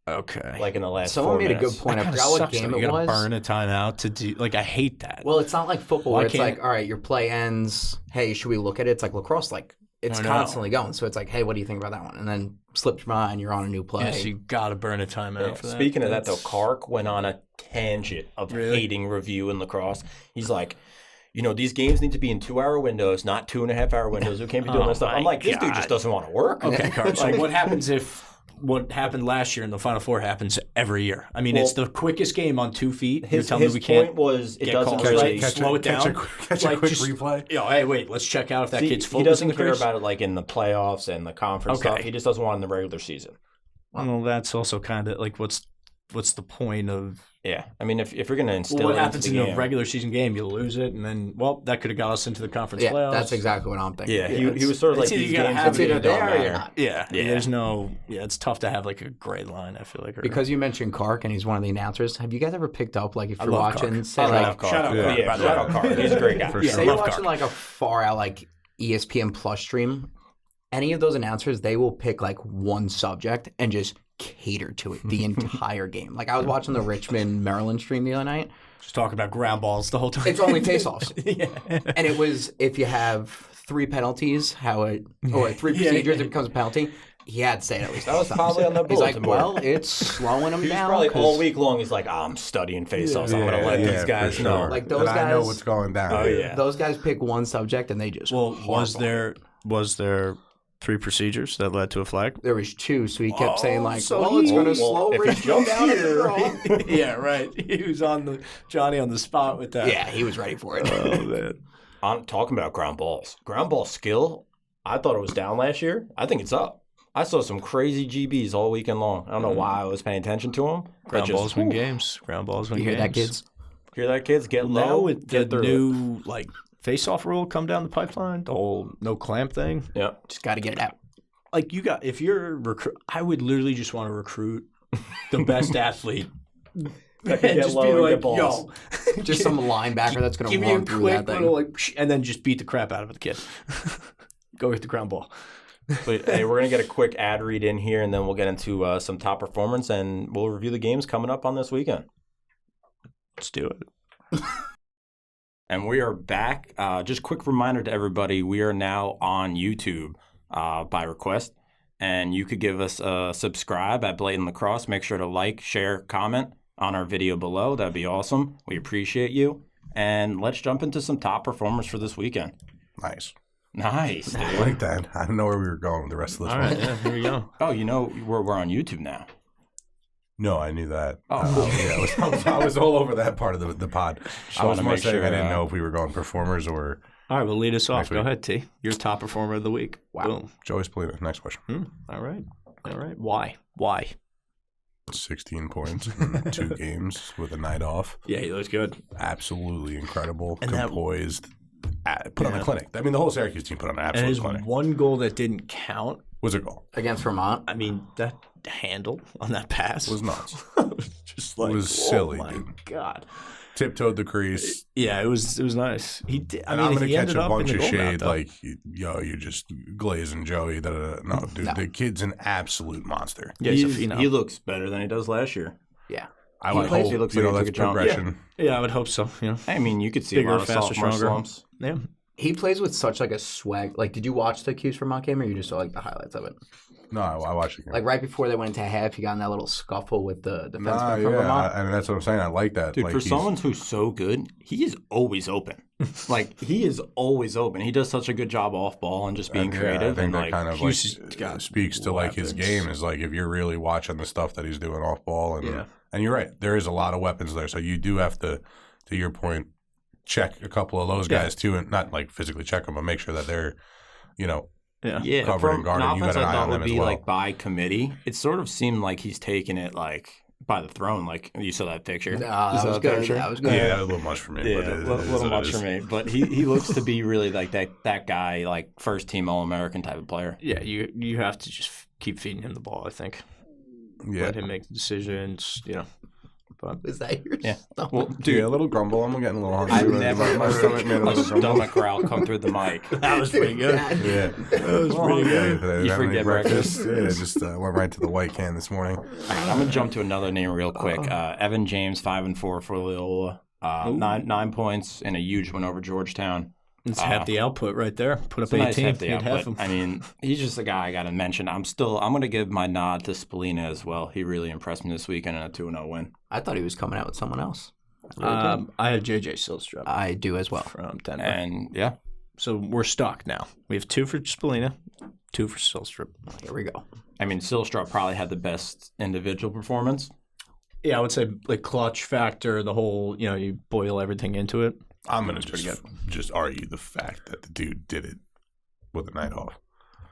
okay.
Like in the last
Someone
4
made a
minutes.
good point. I
Kinda
forgot what
sucks,
game
though.
it
You gotta
was.
burn a timeout to do. Like I hate that.
Well, it's not like football
Why
where it's
can't-
like, all right, your play ends. Hey, should we look at it? It's like lacrosse. Like it's
I know.
constantly going. So it's like, hey, what do you think about that one? And then slips your mind. You're on a new play.
yeah, so you gotta burn a timeout
Yeah.
for that.
Speaking of that, though,
That's-
Kark went on a tangent of
Really?
hating review in lacrosse. He's like, these games need to be in 2-hour windows, not 2.5-hour windows. We can't be doing
Oh
this stuff. I'm
my
like, this dude
God.
just doesn't want to work.
Okay, Carl. So
Like,
what happens if what happened last year in the Final Four happens every year? I mean,
Well,
it's the quickest game on 2 feet. You're
his
telling me we can't
point was it
get
doesn't
calls,
really.
right? Slow it down.
Catch a
Like,
quick
just-
replay.
Yo, hey, wait, let's check out if that
See,
kid's
he
focusing
doesn't
the
care
crease.
about it like in the playoffs and the conference
Okay.
stuff. He just doesn't want it in the regular season.
Well, that's also kind of like what's the point of
Yeah, I mean, if you're going to instill
what
it
happens
into
in
the
a
game,
regular season game? You lose it, and then that could have got us into the conference
yeah,
playoffs.
that's exactly what I'm thinking.
yeah, he was sort of
it's
like
either
these
you gotta
games
have
It's
that
either
really
there
don't
or you're
matter.
not.
Yeah,
Yeah.
there's no. Yeah, it's tough to have like a gray line. I feel like
Because you mentioned Kark and he's one of the announcers. Have you guys ever picked up like if
I
you're
love
watching,
Kark.
say
I
like
love Kark.
shout out Kark,
Yeah,
by the
shout
way.
out Kark. He's a great guy.
For
say
sure.
you're
Love
watching
Kark.
like a far out like ESPN Plus stream, any of those announcers, they will pick like one subject and just cater to it the entire game. Like I was watching the Richmond Maryland stream the other night.
just talking about ground balls the whole time.
It's only face-offs.
yeah.
And it was if you have 3 penalties, or 3 procedures, it becomes a penalty. He had to say it at least.
That was probably on the
He's like,
bulletin board.
well, it's slowing him
He was
down.
probably
'cause,
all week long. He's like, I'm studying face-offs. I'm going to let these
for
guys
sure.
know.
Like, those
And I know
guys-
what's going down.
Oh, yeah.
Those guys pick one subject and they just.
Well,
hardball.
was there 3 procedures that led to a flag?
There was 2, so he kept saying like,
so
well, it's
he-
going to
well,
slow
if he
Richmond
jumps
down.
here-
yeah, right. He was on Johnny on the spot with that.
Yeah, he was ready for it.
Oh man.
I'm talking about ground balls. Ground ball skill, I thought it was down last year. I think it's up. I saw some crazy GBs all weekend long. I don't know why I was paying attention to them.
Ground balls win games. Ground balls win
You hear
games.
that, kids?
Hear that, kids? Get
Now
low.
with the
get through it.
new like face-off rule come down the pipeline, the whole no clamp thing.
Yeah.
Just got to get it out.
Like if you're I would literally just want to recruit the best athlete.
That can
And
get
just
low
be
and
like,
get balls.
yo,
Just some linebacker that's going to
give me a
run through
quick
that thing.
little like, and then just beat the crap out of the kid. Go get the ground ball.
But hey, we're gonna get a quick ad read in here, and then we'll get into some top performance, and we'll review the games coming up on this weekend.
Let's do it.
And we are back. Just quick reminder to everybody: we are now on YouTube by request, and you could give us a subscribe at Blatant Lacrosse. Make sure to like, share, comment on our video below. That'd be awesome. We appreciate you. And let's jump into some top performers for this weekend.
Nice.
Nice,
I
dude.
like that. I didn't know where we were going with the rest of this
All
one.
right, yeah, here you go.
Oh, we're on YouTube now.
No, I knew that.
Oh.
Yeah, I was all over that part of the pod. I was
wanna
more
make
saying
sure,
I didn't know if we were going performers or
All right, well, lead us off.
Next
Go
week.
ahead, T. Your top performer of the week.
Wow.
Boom.
Joey Spalina. Next question.
All right. All right. Why?
16 points in 2 games with a night off.
Yeah, he looks good.
Absolutely incredible.
And that-
Composed. Put on a clinic. I mean, the whole Syracuse team put on an
And
absolute
his
clinic.
one goal that didn't count.
Was a goal.
Against Vermont.
I mean, that handle on that pass
It was nuts.
just like,
was
oh
silly,
my
dude.
God.
Tiptoed the crease.
Yeah, it was nice. He did. I
And
mean,
I'm going
he
to catch
ended
a
up in
bunch
the
of
goal mouth,
shade
though.
like, yo, you're just glazing Joey. No, dude,
No.
the kid's an absolute monster.
Yeah, he's a phenom.
He looks better than he does last year.
Yeah.
I
He
would
plays-
hope,
he looks
you
like
know,
he
that's
took a jump.
progression.
Yeah, I would hope so. You know,
I mean, you could see
Bigger,
a lot of
faster,
sophomore
stronger.
slumps.
yeah.
He plays with such like a swag. Like, did you watch the Crease Vermont game, or you just saw like the highlights of it?
No, I watched it.
Like right before they went into half, he got in that little scuffle with the defenseman from Vermont.
I mean, that's what I'm saying. I like that.
Dude,
like,
for someone who's so good, he is always open. Like, he is always open. He does such a good job off ball and just being creative.
I think
and
that
like,
kind of like speaks to like his game. Is like if you're really watching the stuff that he's doing off ball, and you're right, there is a lot of weapons there. So you do have to your point, check a couple of those guys too, and not like physically check them, but make sure that they're, covered and guarded. You got an eye on them as well.
Like by committee, it sort of seemed like he's taking it like by the throne. Like you saw that picture.
That was good. That was good.
Yeah, that was a little much for me.
Yeah, a little much for me. But he looks to be really like that guy, like first team All-American type of player.
Yeah, you have to just keep feeding him the ball, I think.
Yeah.
Let him make the decisions, But
is that your stomach?
Well, dude,
a little grumble. I'm getting a little hungry.
I've never
my stomach made a
a
little grumble.
stomach growl come through the mic.
that was pretty good.
Yeah,
That was pretty good.
You forget breakfast?
Yeah, just went right to the white can this morning.
All right, I'm gonna jump to another name real quick. Evan James, 5-4 for Loyola. 9 points and a huge win over Georgetown.
It's half the output right there. Put up
It's a nice
18.
hefty
You'd have
output.
him.
I mean, he's just a guy I got to mention. I'm going to give my nod to Spalina as well. He really impressed me this weekend in a 2-0 win.
I thought he was coming out with someone else. I really
I have JJ Silstrop
I do as well.
from Denver.
And yeah,
So we're stuck now. We have 2 for Spalina, 2 for Silstrop.
Here we go.
I mean, Silstrop probably had the best individual performance.
Yeah, I would say like clutch factor, the whole, you boil everything into it.
I'm gonna just argue the fact that the dude did it with a night off.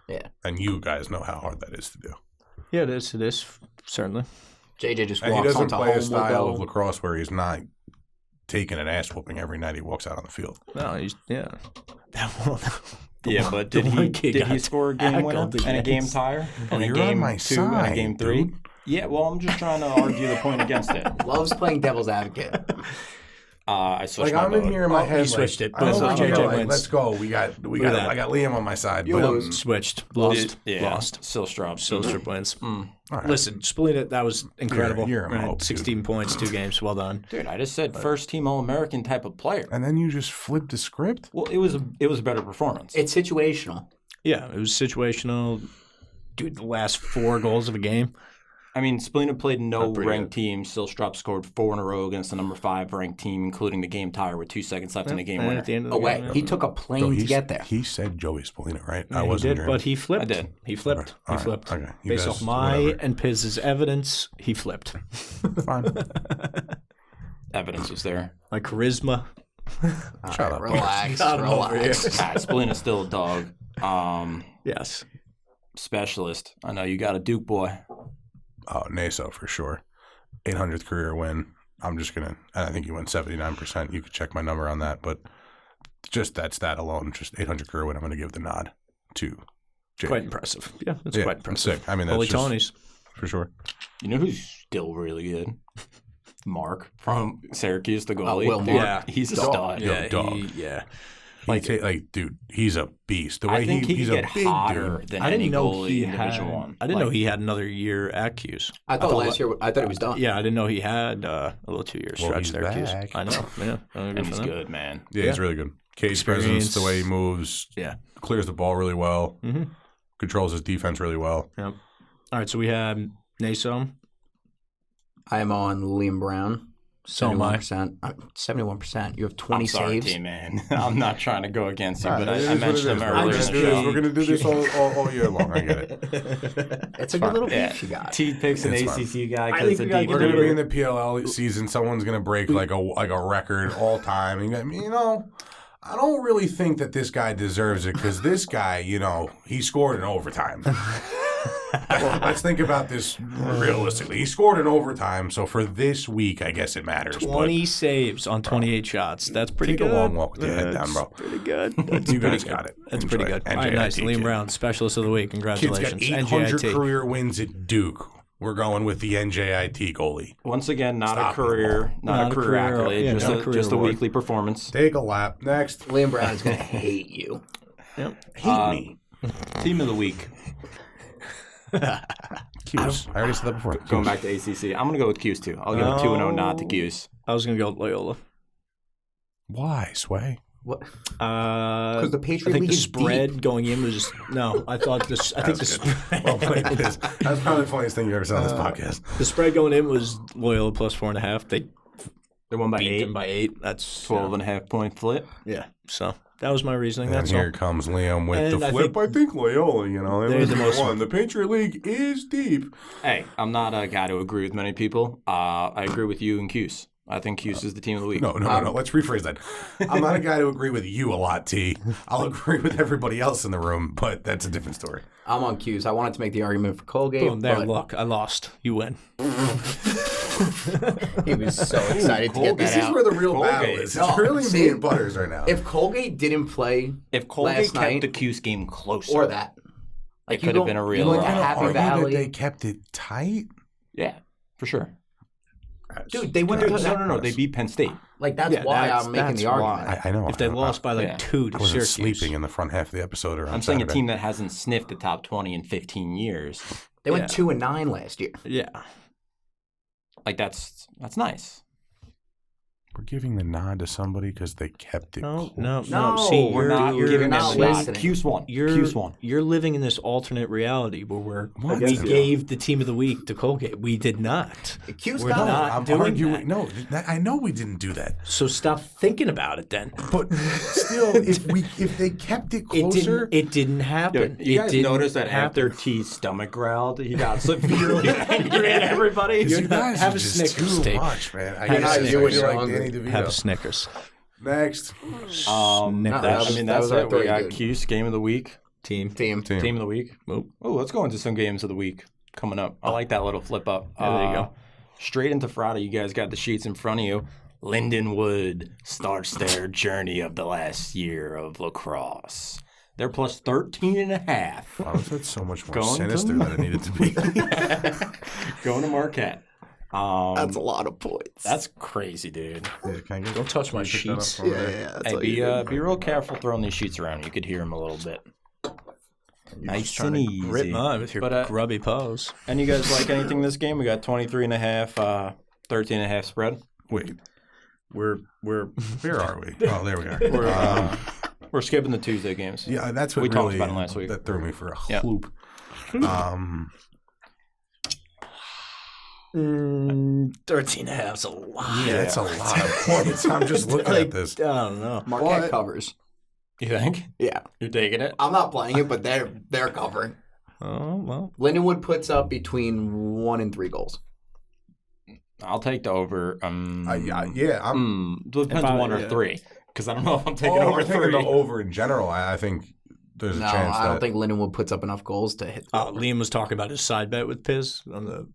Yeah.
And you guys know how hard that is to do.
Yeah, it is, certainly.
JJ just
And he
walks
doesn't
onto
play a
home
style of
with
lacrosse where he's not taking an ass whooping every night he walks out on the field.
No, yeah.
Yeah, but
the
did
one
he
kid
did he
got
score a game winner
tackled
and a game
against-
tire and a
you're
game
on my
2 and a
side,
game 3?
dude.
Yeah, well, I'm just trying to argue the point against it.
loves playing devil's advocate.
I switched
Like
my
I'm
vote.
in here in my head.
you switched it.
I know
So
where
JJ
to go,
wins.
let's go. We got.
that.
I got Liam on my side.
You
but
lose.
Switched. Lost.
Yeah,
Lost.
Silstrop.
Silstrop wins.
all right.
Listen, Spalina, that was incredible.
You're a
Right,
mope,
16 points, 2 games. Well done.
Dude, I just said first team All-American type of player.
And then you just flipped the script.
Well, it was a better performance.
It's situational.
Yeah, it was situational. Dude, the last 4 goals of a game.
I mean, Spalina played no
pretty
ranked team. Silstrop scored 4 in a row against the number 5 ranked team, including the game tire with 2 seconds left in the game
And
winner.
at the end of the
Away.
game,
He took a plane to get there.
He said Joey Spalina, right?
yeah,
I
he
wasn't
did,
dreaming.
but he flipped.
I did.
He flipped.
All
He
right,
flipped.
okay. You
Based
guys,
off my
whatever.
and Piz's evidence, he flipped.
Fine.
Evidence was there.
My charisma.
Shut up.
Relax.
Got him over
Relax.
Spalina's still a dog.
Yes.
Specialist. I know you got a Duke boy.
Oh, Naso for sure. 800th career win. I'm just gonna. And I think you went 79%. You could check my number on that, but just that stat alone, just 800 career win. I'm gonna give the nod to Jake.
Quite impressive. Yeah, that's
Yeah,
quite impressive.
sick. I mean, that's
Holy
just
Tony's.
for sure.
You know who's still really good? Mark from Syracuse, the goalie.
Will
Dude,
Mark.
he's a
Dog.
stud.
Yeah, dog. Dude, he's a beast. The way
I think he
he's
could
a
get
big
hotter
dude.
than
I
any
didn't know
goalie
he
in
had.
Division One.
I didn't know he had another year at Q's.
I thought last year. I thought he was done.
Yeah, I didn't know he had a little 2-year
Well,
stretch
he's
there. Q's.
back.
I know. Yeah,
And he's good, man.
Yeah, he's really good. Cage
Experience.
presence, the way he moves,
Yeah.
clears the ball really well,
Mm-hmm.
controls his defense really well.
Yep. All right, so we have Naso.
I am on Liam Brown.
So am I.
71%. 71%. You have 20
I'm sorry,
saves.
T-man. I'm not trying to go against you, but
It is
I
what
mentioned
it
him
is.
earlier in
Just
the
do this.
show.
We're going to do this all year long. I get it.
It's a good little
Yeah.
beef you got.
T picks an
It's fine.
ACC guy
I
because
think
the
we gotta
deep.
get
We're going to be
We're-
in the PLL season. Someone's going to break like a record all time. And I don't really think that this guy deserves it because this guy, he scored in overtime. Well, let's think about this realistically. He scored in overtime, so for this week, I guess it matters.
20 saves on 28 shots. That's pretty
Take
good.
a long walk with your head down, bro.
Pretty good.
You guys got it.
That's
Enjoy
pretty
it.
good. All right, nice.
NJIT,
Liam
kid.
Brown, Specialist of the Week.
Kid's
Congratulations.
got 800
NJIT.
career wins at Duke. We're going with the NJIT goalie.
Once again, not
Stop
a career, not a career accolade,
yeah,
just
not a
a
career
just a
award.
weekly performance.
Take a lap. Next.
Liam Brown is going to hate you.
Hate me.
Team of the week.
Cuse. I already said that before.
Going back to ACC, I'm gonna go with Cuse too. I'll give a 2-0 nod to Cuse.
I was going to go with Loyola.
Why, Sway?
What?
Because
the Patriot
I think
League
the
is
spread
deep.
going in was no. I thought this. I think the spread.
Well played, Piz. That's probably the funniest thing you ever said on this podcast.
The spread going in was Loyola plus 4.5.
They won by
Beat
8.
them by 8. That's
12.5 point flip.
Yeah. So that was my reasoning.
And
That's
here
all.
comes Liam with
And
the
I
flip. I think Loyola, you know,
They're
it was
the most-
one. The Patriot League is deep.
Hey, I'm not a guy to agree with many people. I agree with you and Cuse. I think Cuse is the team of the week.
No. Let's rephrase that. I'm not a guy to agree with you a lot, T. I'll agree with everybody else in the room, but that's a different story.
I'm on Q's. I wanted to make the argument for Colgate.
Boom, there,
but
look, I lost. You win.
he was so excited to get that
This is
out.
where the real
Colgate.
battle is. It's
No,
really
see,
me and Butters right now.
If Colgate didn't play
If Colgate
last
kept
night,
the Cuse game closer,
or that, like
could have been a real-
You went to
We're gonna
Happy
Argue that
Valley,
they kept it tight.
yeah, for sure.
dude. They went
Dude,
to that.
no. They beat Penn State.
Like that's why I'm making the argument.
I know.
If they lost by like
yeah.
2 to
I wasn't
Syracuse.
sleeping in the front half of the episode. Or on
I'm saying a
Saturday.
team that hasn't sniffed the top 20 in 15 years.
They went 2-9 last year.
Yeah.
Like that's nice.
We're giving the nod to somebody because they kept it.
No.
No,
See,
We're not
you're
giving
not
them a nod.
listening.
Cuse won.
You're,
Cuse won.
You're living in this alternate reality where
What?
we
Yeah.
gave the team of the week to Colgate. We did not.
Q's
We're
got
not
I'm
doing
arguing.
that.
No, I know we didn't do that.
So stop thinking about it then.
But still, if they kept it closer,
It didn't happen.
You guys
it didn't
noticed that
happen.
after T's stomach growled, he got severely angry at everybody.
you guys
have
are
a
just
Snickers
too
steak.
much, man. I
Have a
guess I
Snickers.
feel like
Hungry.
Danny DeVito.
Have a Snickers.
Next,
Snickers.
I mean,
that
that's
was
it. We
very
got
good.
Cuse game of the week,
Team.
team.
team of the week.
Oh.
Oh, let's go into some games of the week coming up. I like that little flip up.
Yeah, there you go.
Straight into Friday, you guys got the sheets in front of you. Lindenwood starts their journey of the last year of lacrosse. They're plus 13.5.
wow, that's so much more
Going to-
sinister than it needed to be.
Going to Marquette.
That's a lot of points.
That's crazy, dude.
Yeah, can I get,
Don't touch my
can you pick that up
sheets.
over there?
That's
Hey,
all you
be real careful throwing these sheets around. You could hear them a little bit. Nice and easy.
Grip mine with your
But,
grubby pose.
And you guys like anything in this game? We got 23.5, 13.5 spread.
Wait,
We're
where are we? Oh, there we are.
We're skipping the Tuesday games.
Yeah, that's what
We
really
talked about it last week.
that threw me for a
Yeah.
loop.
13.5 is a lot.
Yeah, it's a lot of points. I'm just looking at this.
I don't know.
Marquette
What?
covers.
You think?
Yeah,
You're taking it?
I'm not playing it, but they're covering.
Oh, well.
Lindenwood puts up between 1 and 3 goals.
I'll take the over.
Yeah, I'm.
Depends
If I-
1 or
yeah.
3. Because I don't know if I'm taking
Oh,
over
I'm taking
3.
the over in general. I think there's a
No,
chance
I
that
don't think Lindenwood puts up enough goals to hit.
Liam was talking about his side bet with Piz on the.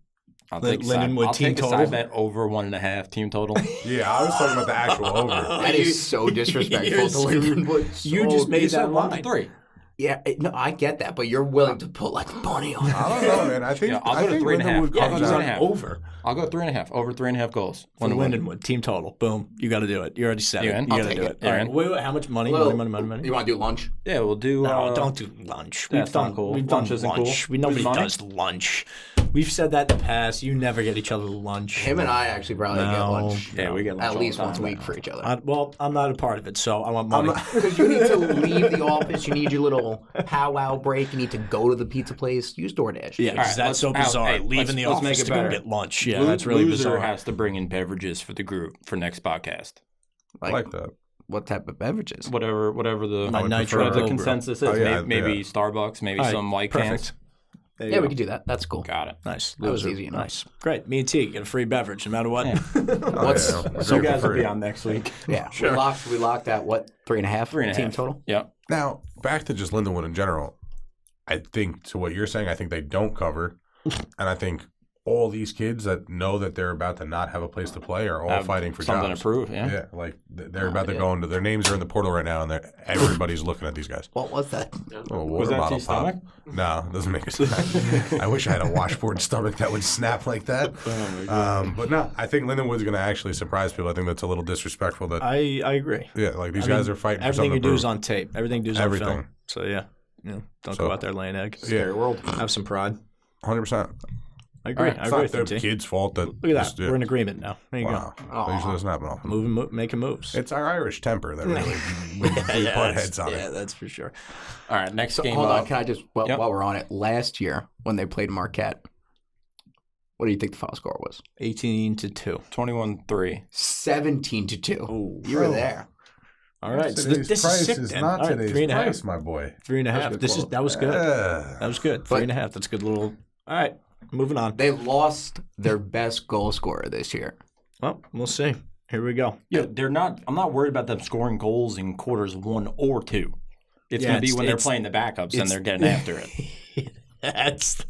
I'll take
Lindenwood
I'll
team
take a
total?
side bet over 1.5 team total.
Yeah, I was talking about the actual over.
That is so disrespectful
You're
to Lindenwood.
You just made
You said
that
1
line.
to 3.
Yeah, no, I get that, but you're willing to put like money on it.
I don't know, man. I think
Yeah, I'll
I
go to
think
3.5.
Lindenwood
Yeah, I'll
comes
go to
out
3.5.
Over.
I'll go 3.5. Over 3.5 goals.
For
Lindenwood.
Lindenwood, team total. Boom. You got to do it. You already said
You
it.
in?
You
I'll
got to
take
do
it.
it. All right.
in?
Wait, how much money?
Well,
Money.
You want to do lunch?
Yeah, we'll do.
No, don't do lunch.
That's not cool.
We've done
Lunch isn't
lunch.
cool?
Nobody
With money?
does lunch. We've said that in the past. You never get each other lunch.
Him and I actually probably get
No.
lunch
Yeah, we get lunch
at
all
least
the time.
once a week for each other.
Well, I'm not a part of it, so I want money.
Because you need to leave the office, you need your little powwow break, you need to go to the pizza place, use DoorDash.
Yeah,
All
'cause
right,
that's so
let's-
bizarre.
hey,
Leaving the
let's make
office
it
to go
better.
get lunch. Yeah, that's really
Loser
bizarre.
has to bring in beverages for the group for next podcast.
I like that.
What type of beverages?
Whatever the
My
would
nitro
prefer-
the
Cobra.
consensus is.
Oh, yeah,
maybe
yeah.
Starbucks, maybe
All right,
some white
perfect.
cans.
There you
Yeah,
go.
we could do that. That's cool.
Got it.
Nice.
That was
Loser.
easy enough.
Nice. Great. Me and T get a free beverage no matter what.
What's
Oh, yeah.
So you guys will
Very
be on next week.
yeah? We locked at what 3.5?
3.5
team total.
Yeah.
Now, back to just Lindenwood in general. I think to what you're saying, I think they don't cover. And I think all these kids that know that they're about to not have a place to play are all
Have
fighting for
something
jobs.
to prove. Yeah.
Yeah, like they're about to go into their names are in the portal right now, and everybody's looking at these guys.
What was that?
Oh,
Was that
bottle
T's stomach?
pop. No, it doesn't make a sound. I wish I had a washboard stomach that would snap like that. But no, I think Lindenwood's going to actually surprise people. I think that's a little disrespectful. That
I agree.
yeah, like these
I
guys
mean,
are fighting.
Everything
for
you
something
do
to
is
prove.
on tape. Everything you do is on
Everything.
film. So yeah, don't
So-
go out there laying eggs.
Yeah,
World.
Have some pride.
100%.
I agree.
All right.
I
It's
agree
not
with
their
you, T.
kid's fault that.
Look at that. We're in agreement now. There you
Wow.
Aw.
That usually doesn't happen often.
go. Making moves.
It's our Irish temper that really we butt heads on
yeah,
it.
that's for sure.
All right, next
So
game
hold
up.
on, can I just while we're on it? Last year when they played Marquette, what do you think the final score was?
18-2.
21-3.
17-2.
Oh,
You were there.
All right. So
Today's
this is
price
sick,
is
then.
not
All right,
today's
3.5.
price, my boy.
3.5. That was good. That was good. 3.5. That's a good little. All right. Moving on.
They lost their best goal scorer this year.
Well, we'll see. Here we go.
Yeah, they're not. I'm not worried about them scoring goals in quarters 1 or 2. It's going to be when they're playing the backups and they're getting after it.
That's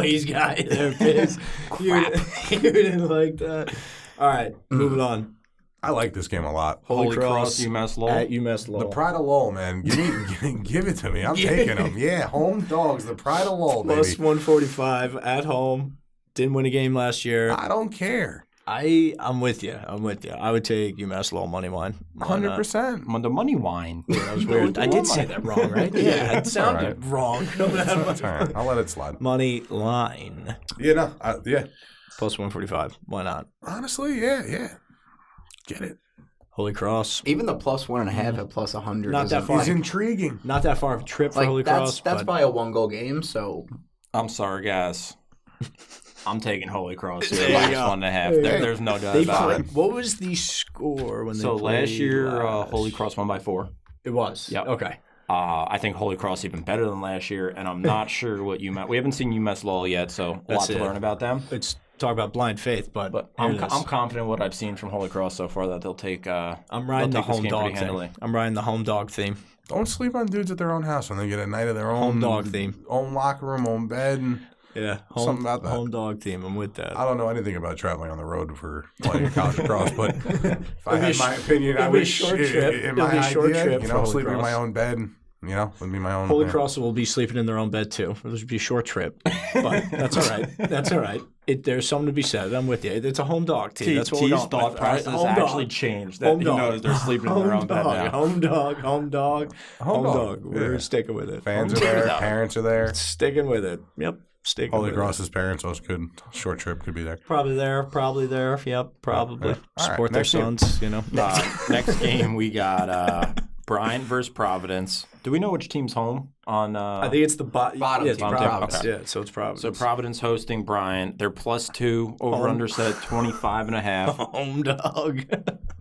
he's got it there, Piz. You didn't like that. All right, moving on.
I like this game a lot.
Holy Cross, UMass Lowell.
At UMass Lowell.
The Pride of Lowell, man. Give it to me. I'm taking them. Yeah, home dogs. The Pride of Lowell, baby.
Plus 145 at home. Didn't win a game last year.
I don't care.
I'm with you. I would take UMass Lowell money line.
100%.
The money wine.
That was weird. I did say that wrong, right? Yeah, it sounded wrong.
That's all right. I'll let it slide.
Money line.
Yeah, no. Yeah.
Plus 145. Why not?
Honestly, yeah. Get it.
Holy Cross.
Even the plus 1.5 at plus 100.
Not that
isn't-
far.
It's intriguing.
Not that far of a trip for Holy Cross.
That's
but
probably a 1-goal game. So
I'm sorry, guys. I'm taking Holy Cross
There
here.
you
Minus
go.
1.5. There's no doubt
they
about
played,
it.
what was the score when they
So
played
last year,
last?
Holy Cross won by 4.
It was.
Yep.
Okay.
I think Holy Cross even better than last year, and I'm not sure what UMass. We haven't seen UMass Lowell yet, so a
That's
lot to
it.
learn about them.
It's talk about blind faith, but
I'm
here it is.
confident what I've seen from Holy Cross so far that they'll take.
I'm riding the
they'll take this
home
game
dog
pretty
thing.
handily.
I'm riding the home dog theme.
Don't sleep on dudes at their own house when they get a night of their own.
Home dog theme.
Own locker room, own bed. And
Yeah,
Something about that.
home dog theme. I'm with that.
I don't know anything about traveling on the road for playing college lacrosse, but if I
It'll be
had
a
my opinion, I
it'll be a
wish
short trip.
in
It'll
my
be a short
idea,
trip
you
for
know,
Holy
sleeping in my
Cross.
own bed, you know, would be my own.
Holy
yeah.
Cross will be sleeping in their own bed too. It'll just be a short trip, but that's all right. That's all right. There's something to be said. I'm with you. It's a home dog team. That's what we're
T's
going
thought
with, all right?
process
Home
actually
dog.
changed.
Home
That he
dog.
knows they're sleeping in their own bed now.
Home dog. Home dog.
Home dog.
We're
Yeah.
sticking with it.
Fans are
Home
there,
dog.
parents are there.
Sticking with it. Yep. Sticking
Holy
with
Cross's parents also could. Short trip could be there.
it. Probably there. Yep. Probably.
Yeah. All right,
Support their
next game.
sons, you know.
Next game we got Bryant versus Providence. Do we know which team's home on?
I think it's the bottom
Bottom
yeah,
team,
it's Providence.
okay.
Yeah, so it's Providence.
So Providence hosting Bryant. They're +2 over under set 25.5.
home dog.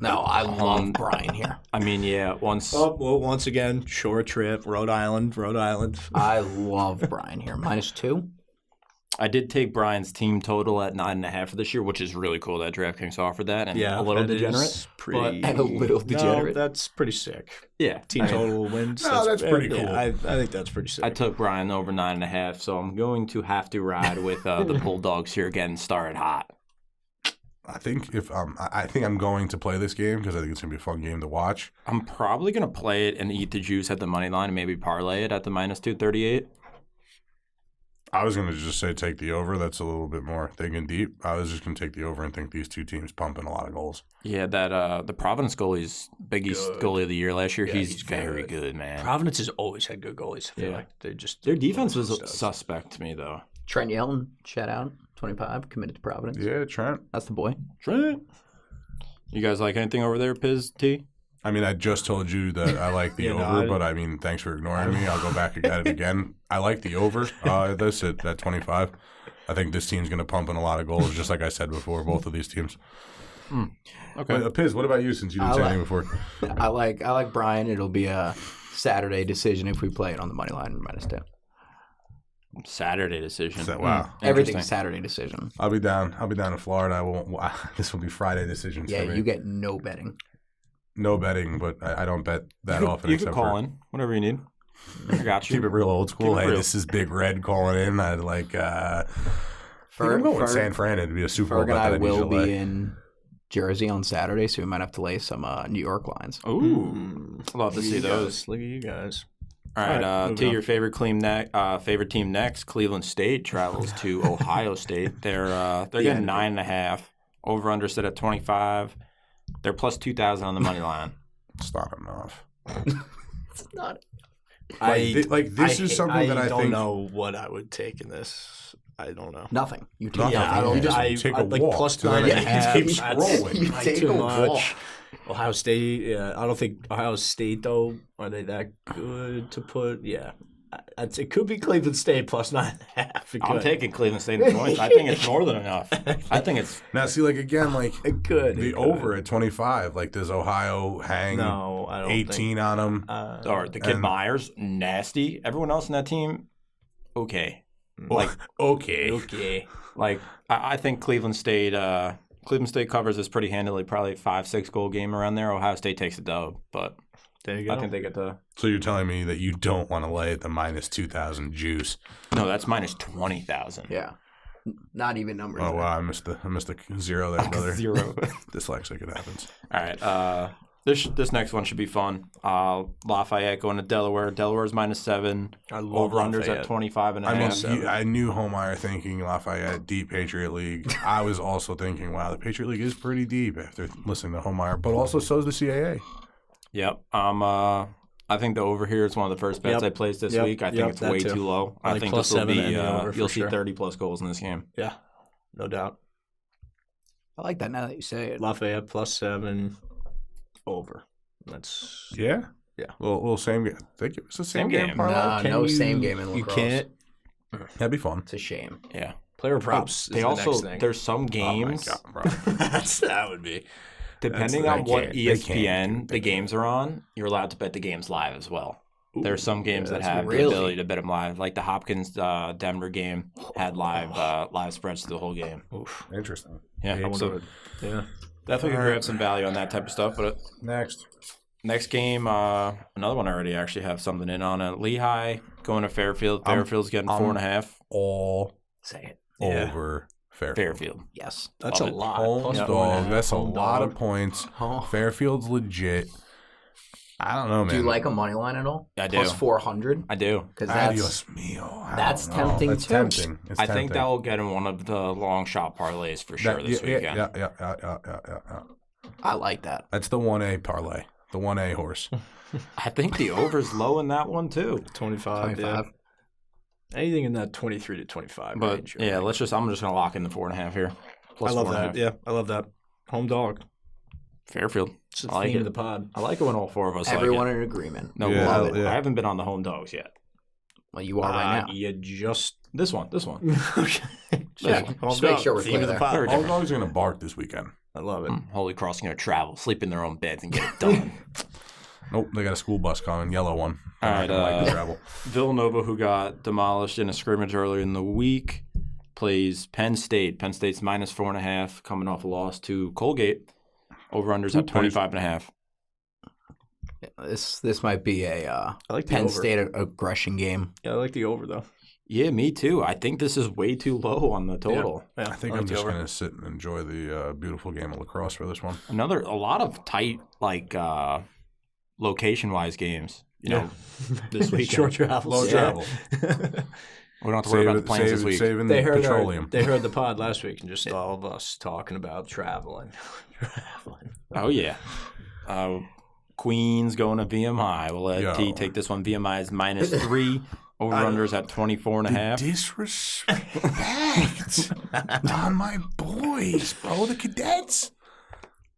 no, I love Brian here.
I mean, yeah. Once
once again, short trip, Rhode Island.
I love Brian here. -2.
I did take Bryant's team total at 9.5 for this year, which is really cool that DraftKings offered that, and a little
that is
degenerate.
Pretty,
And a little degenerate.
No, that's pretty sick.
Yeah,
Team total wins.
No, that's pretty cool.
I think that's pretty sick.
I took Bryant over 9.5, so I'm going to have to ride with the Bulldogs here getting started hot.
I think I think I'm going to play this game because I think it's gonna be a fun game to watch.
I'm probably going to play it and eat the juice at the money line and maybe parlay it at the -238.
I was gonna just say take the over. That's a little bit more thinking deep. I was just gonna take the over and think these two teams pumping a lot of goals.
Yeah, that the Providence goalie's biggest goalie of the year last year.
Yeah,
he's
he's
very
good.
good, man.
Providence has always had good goalies. I feel
Yeah.
like they're just
Their defense was
studs.
suspect to me, though.
Trent Yellen, shout out. 25, committed to Providence.
Yeah, Trent.
That's the boy.
Trent. You guys like anything over there, Piz T?
I mean, I just told you that I like the
Yeah, no,
over,
I-
but I mean, thanks for ignoring me. I'll go back at it again. I like the over. This at 25. I think this team's going to pump in a lot of goals, just like I said before. Both of these teams.
Okay.
Piz, what about you? Since you didn't say anything before.
I like Brian. It'll be a Saturday decision if we play it on the money line -2.
Saturday decision.
Wow.
Everything's
Interesting.
Saturday decision.
I'll be down in Florida. I won't. This will be Friday decisions
Yeah,
for me.
you get no betting.
No betting, but I don't bet that often.
You can
except
call
for,
in whenever you need. I got you.
Keep it real old school.
Keep it
Hey,
real.
this is Big Red calling in. I'd like. I think
Fer-
I'm going with
Fer-
San Fran. It'd be a Super Bowl
Ferg and
bet that
I
I need
will
to lay.
be in Jersey on Saturday, so we might have to lay some New York lines.
Ooh. Love to see those.
Look at you guys.
All right,
moving
to
on.
your favorite favorite team next, Cleveland State travels to Ohio State. They're getting 9.5. Over under set at 25. They're +2,000 on the money line.
It's not enough.
It's not.
This is something that I
don't
think.
know what I would take in this. I don't know.
Nothing. You take
Nothing.
nothing.
I don't
You just
take a
like
walk.
plus
So then
9
it
and a half.
keeps
That's
scrolling.
You
like
take
too
a
much.
walk.
Ohio State, yeah. I don't think Ohio State, though, are they that good to put? Yeah. It could be Cleveland State plus 9.5. It
I'm
could.
taking Cleveland State in points. I think it's more than enough. I think it's
Now, see, like, again, like,
It could.
the
It could.
over at 25, like, does Ohio hang
No, I don't
18 on them?
think.
or the kid
And-
Myers, nasty. Everyone else in that team, okay. Like,
Okay.
Okay.
like I think Cleveland State covers this pretty handily, probably 5-6 goal game around there. Ohio State takes the dub, but
There you go.
I think they get the.
So you're telling me that you don't want to lay at the minus 2,000 juice?
No, that's minus 20,000.
Yeah. Not even numbers.
Oh wow, I missed the zero there, brother.
Zero.
Dyslexic, it happens.
All right. This next one should be fun. Lafayette going to Delaware. Delaware's minus 7.
I love
Over unders
Lafayette.
at 25 and a
I
half.
mean, I knew Homeyer thinking Lafayette deep Patriot League. I was also thinking, wow, the Patriot League is pretty deep after listening to Homeyer, but also so is the CAA.
Yep. I think the over here is one of the first bets
Yep.
I placed this
Yep.
week. I think
Yep,
it's
that
way
too.
too low.
I
I
like
think
plus
this will
7
be
and the over for
you'll see
sure.
30+ goals in this game.
Yeah. No doubt.
I like that now that you say it.
Lafayette plus 7 over. That's
Yeah,
Yeah.
Well, same game. I think it was the same
Same
game.
game.
parlay?
Nah,
Can
no
you-
same game in
You
lacrosse.
can't.
That'd be fun.
It's a shame.
Yeah.
Player props.
They
is the
also
next thing.
there's some
Oh my
games
god, bro.
that would be.
depending
That's-
on
they
what
can't- they
ESPN
can't.
the games are on, you're allowed to bet the games live as well. There's some games that
that's
have
really-
the ability to bet them live, like the Hopkins Denver game had live spreads to the whole game.
Oof.
Interesting.
Yeah,
I
so
wonder. Yeah.
definitely can grab some value on that type of stuff. But
Next.
next game, another one I already actually have something in on it. Lehigh going to Fairfield. Fairfield's getting 4.5.
All
Say it.
Yeah.
over Fairfield.
Fairfield.
Yes.
That's
Love
a
it.
lot.
Home
Plus
dog.
4.5.
That's a
Home
lot
dog.
of points.
Oh.
Fairfield's legit. I don't know, man.
Do you like a money line at all?
I do.
Plus 400?
I do.
Because that's
Adios mio. I
that's
don't know.
tempting
That's
too.
tempting. It's
I think
tempting.
that will get in one of the long shot parlays for sure this weekend.
Yeah.
I like that.
That's the 1A parlay. The 1A horse.
I think the over's low in that one too.
25.
25.
Yeah. Anything in that 23 to 25
But
range.
yeah, I'm just gonna lock in the 4.5 here. Plus
I love
4.5.
that. Yeah, I love that. Home dog.
Fairfield.
It's the
I like
theme
it.
of the pod.
I like it when all four of us
Everyone
like it.
in agreement.
No,
Yeah,
love it.
yeah.
I haven't been on the home dogs yet.
Well, you are right now.
You just.
This one.
okay.
Yeah,
Home
just make
dog,
sure we're
theme
clear
of the
there.
pod.
Very
All
different.
dogs are going to bark this weekend.
I love it.
Holy Cross gonna travel, sleep in their own beds, and get it done.
Nope, they got a school bus coming, yellow one.
All
They're
right,
not gonna like the travel.
Villanova, who got demolished in a scrimmage earlier in the week, plays Penn State. Penn State's minus 4.5, coming off a loss to Colgate. Over-unders at 25.5.
This might be a
I like the
Penn
over.
State aggression game.
Yeah, I like the over though.
Yeah, me too. I think this is way too low on the total.
Yeah,
I think
like
I'm
the
just
over.
going to sit and enjoy the beautiful game of lacrosse for this one.
A lot of tight, location-wise games. You know, this weekend.
Short travel.
Low travel.
We don't have to worry about the planes this week.
Saving
They
the
heard
petroleum.
they heard the pod last week and just all of us talking about traveling.
Oh, yeah. Queens going to VMI. We'll let
Yo.
T take this one. VMI is minus 3. Over-unders at 24.5.
Disrespect on my boys, bro. The cadets.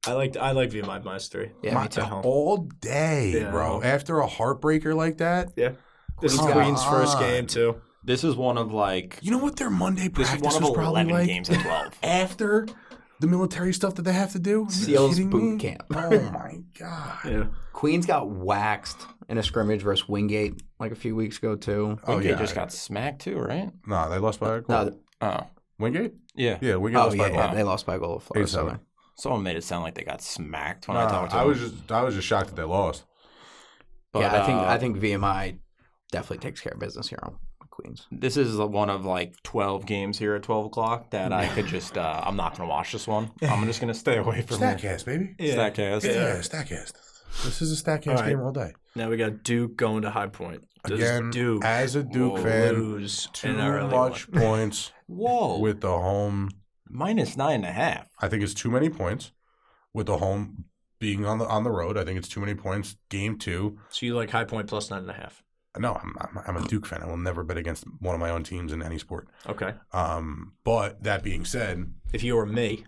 I like VMI minus 3.
Yeah, me too.
All day,
Yeah.
bro. After a heartbreaker like that.
Yeah. This is
Come
Queen's first
on.
game too.
This is one of
You know what their Monday
this is
practice
one
was
of
probably
11
like?
games at 12.
After the military stuff that they have to do? Are you
SEALs
kidding
boot
me?
camp.
Oh, my God.
Yeah.
Queens got waxed in a scrimmage versus Wingate like a few weeks ago too.
Oh,
Wingate
yeah.
just got smacked too, right?
No, they lost by a goal.
No,
Oh,
Wingate?
yeah.
Yeah, Wingate
oh
lost by a
yeah,
goal.
they lost by a goal of Florida
8-7.
Southern.
Someone made it sound like they got smacked when I
Nah,
talked to
I
them.
was just shocked that they lost.
But,
Yeah, I think VMI definitely takes care of business here on Queens.
this is one of 12 games here at 12 o'clock that I could just, I'm not going to watch this one. I'm just going to stay away from it.
Statcast, baby.
Statcast.
Yeah, Statcast. This is a Statcast
All right.
game all day.
Now we got Duke going to High Point. Does
Again,
Duke
as a Duke fan,
lose
too
in an early
much
one?
points
Whoa.
with the home.
Minus 9.5.
I think it's too many points with the home being on the road. I think it's too many points. Game 2.
So you like High Point plus 9.5?
No, I'm a Duke fan. I will never bet against one of my own teams in any sport.
Okay.
But that being said,
If you were me,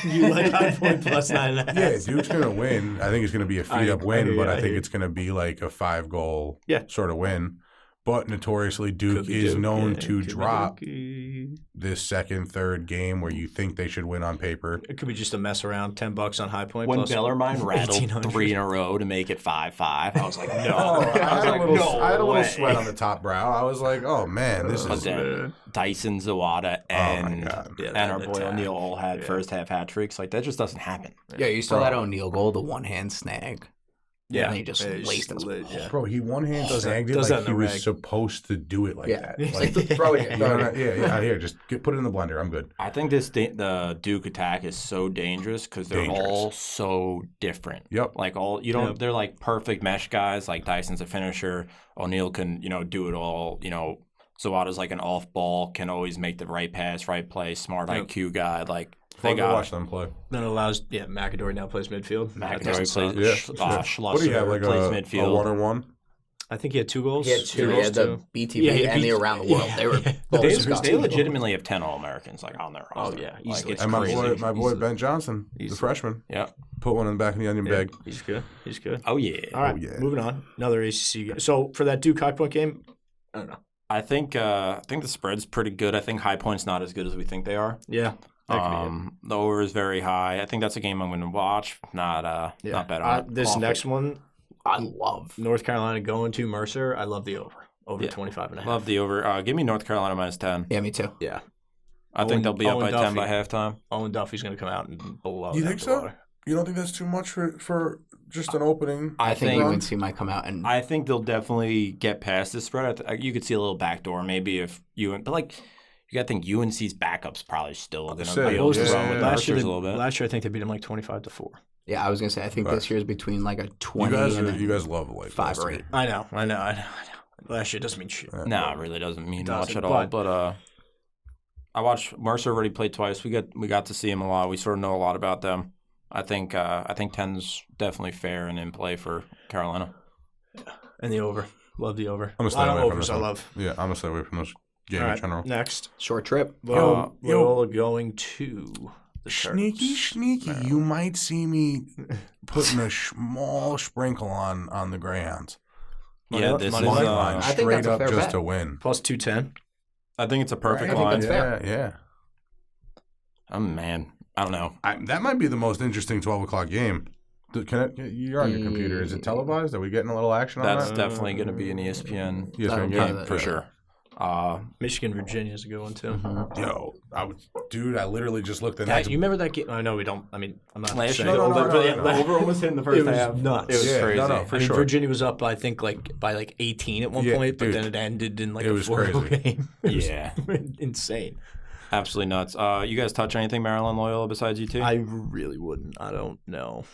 you like High Point plus 9.5.
yeah, Duke's gonna win. I think it's gonna be a feed-up win, but I think it's gonna be like a 5-goal sort of win. But notoriously, Duke is known to drop this second, third game where you think they should win on paper.
It could be just a mess around. $10 on High Point.
When
plus
Bellarmine rattled 3 in a row to make it 5-5, I was like, no.
I had a little sweat on the top brow. I was like, oh man, this is.
Then Dyson, Zawada, and our boy
attack.
O'Neal all had first half hat tricks. Like that just doesn't happen.
Yeah, you saw that O'Neal goal, the one-hand snag.
Yeah,
and he just laced us.
Bro, he one-hand snagged it like he was supposed to do it like that.
Like, throw it in.
Here, just put it in the blender. I'm good.
I think the Duke attack is so dangerous because they're all so different.
Yep.
Like they're like perfect mesh guys. Like Dyson's a finisher. O'Neal can, do it all. Zawada's like an off ball, can always make the right pass, right play, smart IQ guy. Like they got
watch them play.
Then it allows McAdory now plays midfield.
McAdory plays
Schlesser. What do you have, like
plays
a
midfield.
1-on-1?
I think he had 2 goals.
He had 2. He had the BTV and the around the world. They were both
They legitimately have 10 All-Americans like on their roster.
Oh yeah,
like, it's
and
crazy.
my boy Ben Johnson, the freshman.
Yeah,
put one in the back of the onion bag.
He's good.
Oh yeah.
All right, moving on. Another ACC game. So for that Duke High Point game, I don't know.
I think the spread's pretty good. I think High Point's not as good as we think they are.
Yeah.
The over is very high. I think that's a game I'm going to watch. Not bet on.
This next one,
I love
North Carolina going to Mercer. I love the over 25.5.
Love the over. Give me North Carolina minus 10.
Yeah, me too.
Yeah.
I think they'll be up by 10 by halftime.
Owen Duffy's going to come out and blow.
You think so? You don't think that's too much for just an opening?
I think UNC might come out and.
I think they'll definitely get past this spread. You could see a little backdoor maybe if but like you got to think UNC's backup's probably still going to be able to run with Mercer's a little bit.
Last year I think they beat them like 25-4.
Yeah, I was gonna say I think this year is between like a 20.
You guys love like
5 or 8.
I know. Last year doesn't mean shit.
No, it really doesn't mean much at all. But I watched Mercer already play twice. We got to see him a lot. We sort of know a lot about them. I think 10's definitely fair and in play for Carolina.
Yeah. And the over. Love the over.
I'm gonna stay away from this.
I love.
Yeah, I'm gonna stay away from this game in general.
Next.
Short trip.
Loyola going to the
Sneaky. You might see me putting a small sprinkle on the Greyhounds.
Yeah, this is
line
I think
straight
that's a
up
fair
just
bet.
to win.
Plus 210.
I think it's a perfect
I think
line.
that's fair.
Yeah.
Oh man, I don't know.
That might be the most interesting 12 o'clock game. You're on your computer. Is it televised? Are we getting a little action on that?
That's definitely going to be an ESPN
game
for sure.
Michigan, Virginia is a good one too.
Mm-hmm.
Yo, I literally just looked at
that. You remember that game? I know we don't. I mean, I'm not
last
saying
year.
Over
almost hit in the first half.
It was nuts.
It was crazy.
No, for sure.
Virginia was up, I think, by 18 at one point, but then it ended in like a 4-0 game.
Yeah,
insane.
Absolutely nuts. You guys touch anything Maryland Loyola besides UT?
I really wouldn't. I don't know.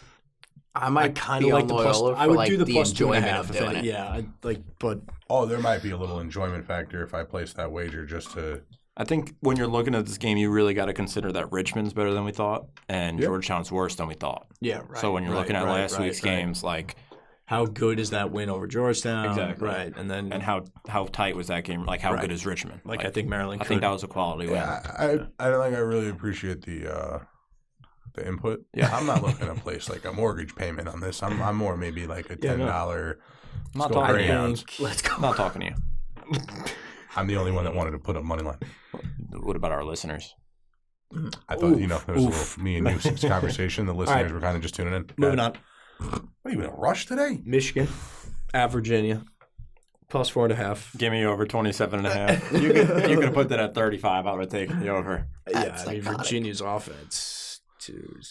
I might
kind of like the plus. I would do the plus 2.5. Yeah, but
there might be a little enjoyment factor if I place that wager just to.
I think when you're looking at this game, you really got to consider that Richmond's better than we thought, and Georgetown's worse than we thought.
Yeah, right.
So when you're looking at last week's games, like
how good is that win over Georgetown?
Exactly.
Right, and
how tight was that game? Like how good is Richmond?
I think Maryland.
I think that was a quality win.
I really appreciate the input. Yeah, I'm not looking to place like a mortgage payment on this. I'm more maybe like a $10.
I'm not talking to you.
Let's go.
I'm not talking to you.
I'm the only one that wanted to put up money line.
What about our listeners?
I thought there was a little me and you conversation. The listeners were kind of just tuning in.
Moving on.
What are you in a rush today?
Michigan at Virginia. Plus 4.5.
Give me over 27.5. You could put that at 35. I would take the over.
Yeah, Virginia's offense.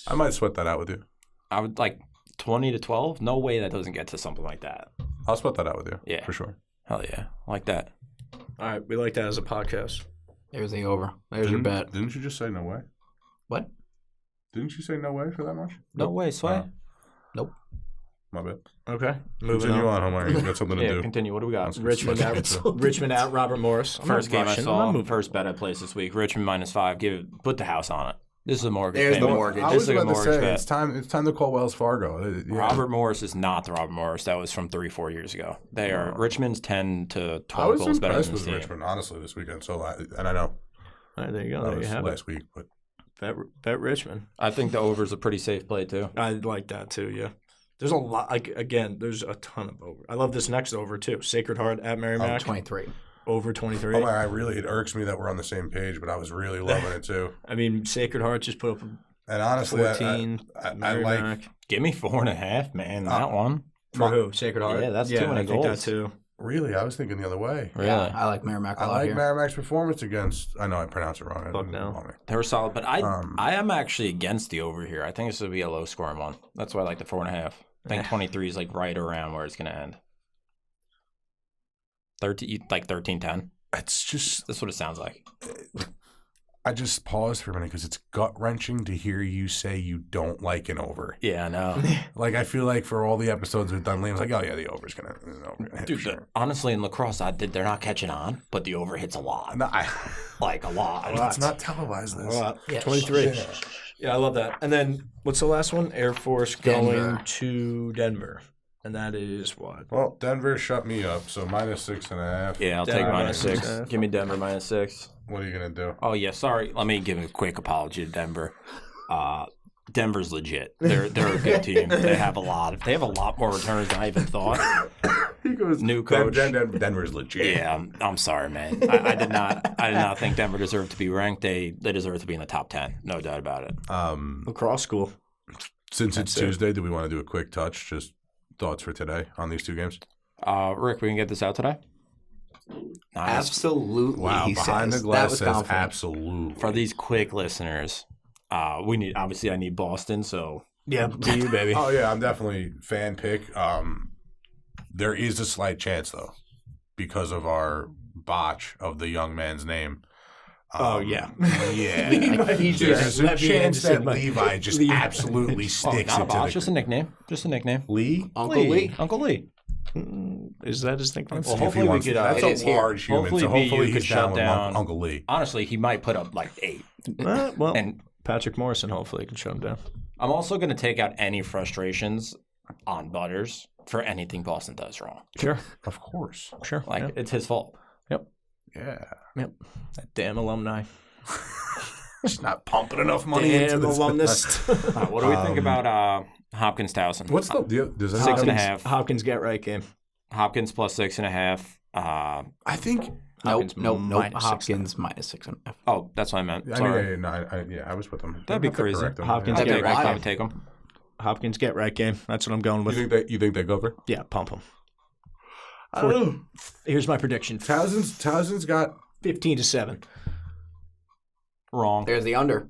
I might sweat that out with you.
I would like 20-12. No way that doesn't get to something like that.
I'll sweat that out with you.
Yeah,
for sure.
Hell yeah, I like that.
All right, we like that as a podcast.
There's the over. There's your bet.
Didn't you just say no way?
What?
Didn't you say no way for that much?
No way, Sway.
Nope.
My bad.
Okay.
Continue on, Homer. You got something to do.
Continue. What do we got?
Richmond at Robert Morris.
First game I saw. First bet I placed this week. Richmond -5. Put the house on it. This is a mortgage.
There's the
payment.
mortgage.
I
This
was
is like a
about to
mortgage
say
bet.
it's time to call Wells Fargo. Yeah.
Robert Morris is not the Robert Morris that was from 3-4 years ago. They are Richmond's 10 to 12
I was
goals better
impressed
than
with
this team.
Richmond, honestly, this weekend. So, and I know
All right, there you go.
that
There you
was
have
last week, but
it. Bet Richmond.
I think the over is a pretty safe play too.
I like that too. Yeah. There's a lot. Like again, there's a ton of over. I love this next over too. Sacred Heart at Merrimack.
23.
Over 23.
oh my, it irks me that we're on the same page, but I was really loving it too.
I mean, Sacred Heart just put up
And honestly,
14.
I like.
Merrimack.
Give me 4.5, man. That one.
For who? Sacred Heart.
Yeah, that's too many
I think
goals.
that too.
Really, I was thinking the other way.
Really?
Yeah, I like Merrimack a
I
lot
like
here.
Merrimack's performance against. I know I pronounced it wrong.
Fuck no.
Bummer.
They were solid, but I am actually against the over here. I think this would be a low scoring one. That's why I like the 4.5. I think 23 is like right around where it's going to end. 13-10.
It's just.
That's what it sounds like.
I just paused for a minute because it's gut wrenching to hear you say you don't like an over.
Yeah, I know.
Like I feel like for all the episodes we've done, Liam's like, "Oh yeah, the over's gonna hit."
Dude,
Sure.
honestly, in lacrosse, they're not catching on, but the over hits a lot.
No,
Like a lot.
it's not televised.
A
This.
lot.
Yeah.
23. Yeah, I love that. And then what's the last one? Air Force going
Denver.
to Denver. And that is what?
Well, Denver shut me up, so -6.5.
Yeah, I'll
Denver
take -6.
-6.
Give me Denver -6.
What are you gonna do?
Oh yeah, sorry. Let me give a quick apology to Denver. Denver's legit. They're a good team. They have a lot more returners than I even thought.
He goes,
New coach.
Denver's legit.
Yeah, I'm sorry, man. I did not think Denver deserved to be ranked. They deserve to be in the top 10. No doubt about it.
Lacrosse school.
Since it's
That's it.
Tuesday, do we want to do a quick touch? Just thoughts for today on these two games?
Rick, we can get this out today? Nice.
Absolutely.
Wow,
he
behind
says.
the
That
glass
was
says
confident.
absolutely.
For these quick listeners, I need Boston, so
Yeah, to you, baby.
Oh yeah, I'm definitely fan pick. There is a slight chance though, because of our botch of the young man's name.
yeah.
Yeah.
Like, he just-
There's a
Levi
chance that
Anderson, like-
Levi just
Levi.
absolutely sticks
not a
into
botch,
the
just a nickname. Just a nickname.
Lee.
Uncle Lee.
Uncle Lee.
Is that his nickname?
Let's
Well,
see if he
hopefully we
wants
could,
to-
it
That's
is
a
here.
large human,
Hopefully
so
me,
hopefully
you
he's
could shut
down with
down-
Uncle Lee.
Honestly, he might put up like 8.
Well,
And
Patrick Morrison hopefully can shut him down.
I'm also going to take out any frustrations on Butters for anything Boston does wrong.
Sure.
Of course.
Sure.
Like, it's his fault.
Yeah.
Yep. That damn alumni.
Just not pumping enough money into
Damn
this.
alumnus.
All right, what do we think about Hopkins Towson?
What's the deal? Does that
6.5.
Hopkins get right game.
Hopkins plus 6.5.
I think.
Hopkins
Nope.
minus
Hopkins -6.5.
Oh, that's what I meant.
I
Sorry.
mean, I was with them.
That'd be
Have to
crazy.
correct them.
Hopkins
I'd
get
take,
right
I
game.
would take him.
Hopkins get right game. That's what I'm going with.
You think they go over?
Yeah, pump him.
I don't know.
Here's my prediction.
Towson's got
15-7.
Wrong.
There's the under.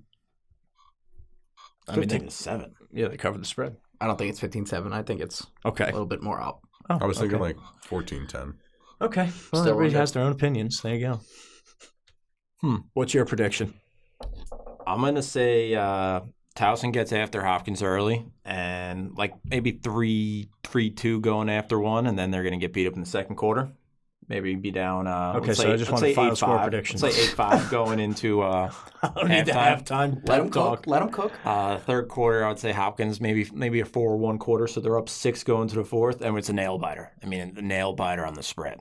I mean,
15-7.
yeah, they covered the spread.
I don't think it's 15-7. I think it's
Okay.
a little bit more out.
Oh,
I was thinking
okay.
like 14-10.
Okay. Well,
Still
everybody
under.
has their own opinions. There you go. What's your prediction?
I'm going to say Towson gets after Hopkins early and like maybe 3-2 going after one, and then they're going to get beat up in the second quarter. Maybe be down.
Okay,
let's
so
say,
I just
let's
want
say
final score
8-5.
predictions.
Let's say 8-5 going into
I don't need the
halftime.
halftime.
Let him
pep
cook.
talk.
Let him cook.
Third quarter. I would say Hopkins maybe a 4-1 quarter, so they're up 6 going to the fourth, and it's a nail biter. I mean, a nail biter on the spread.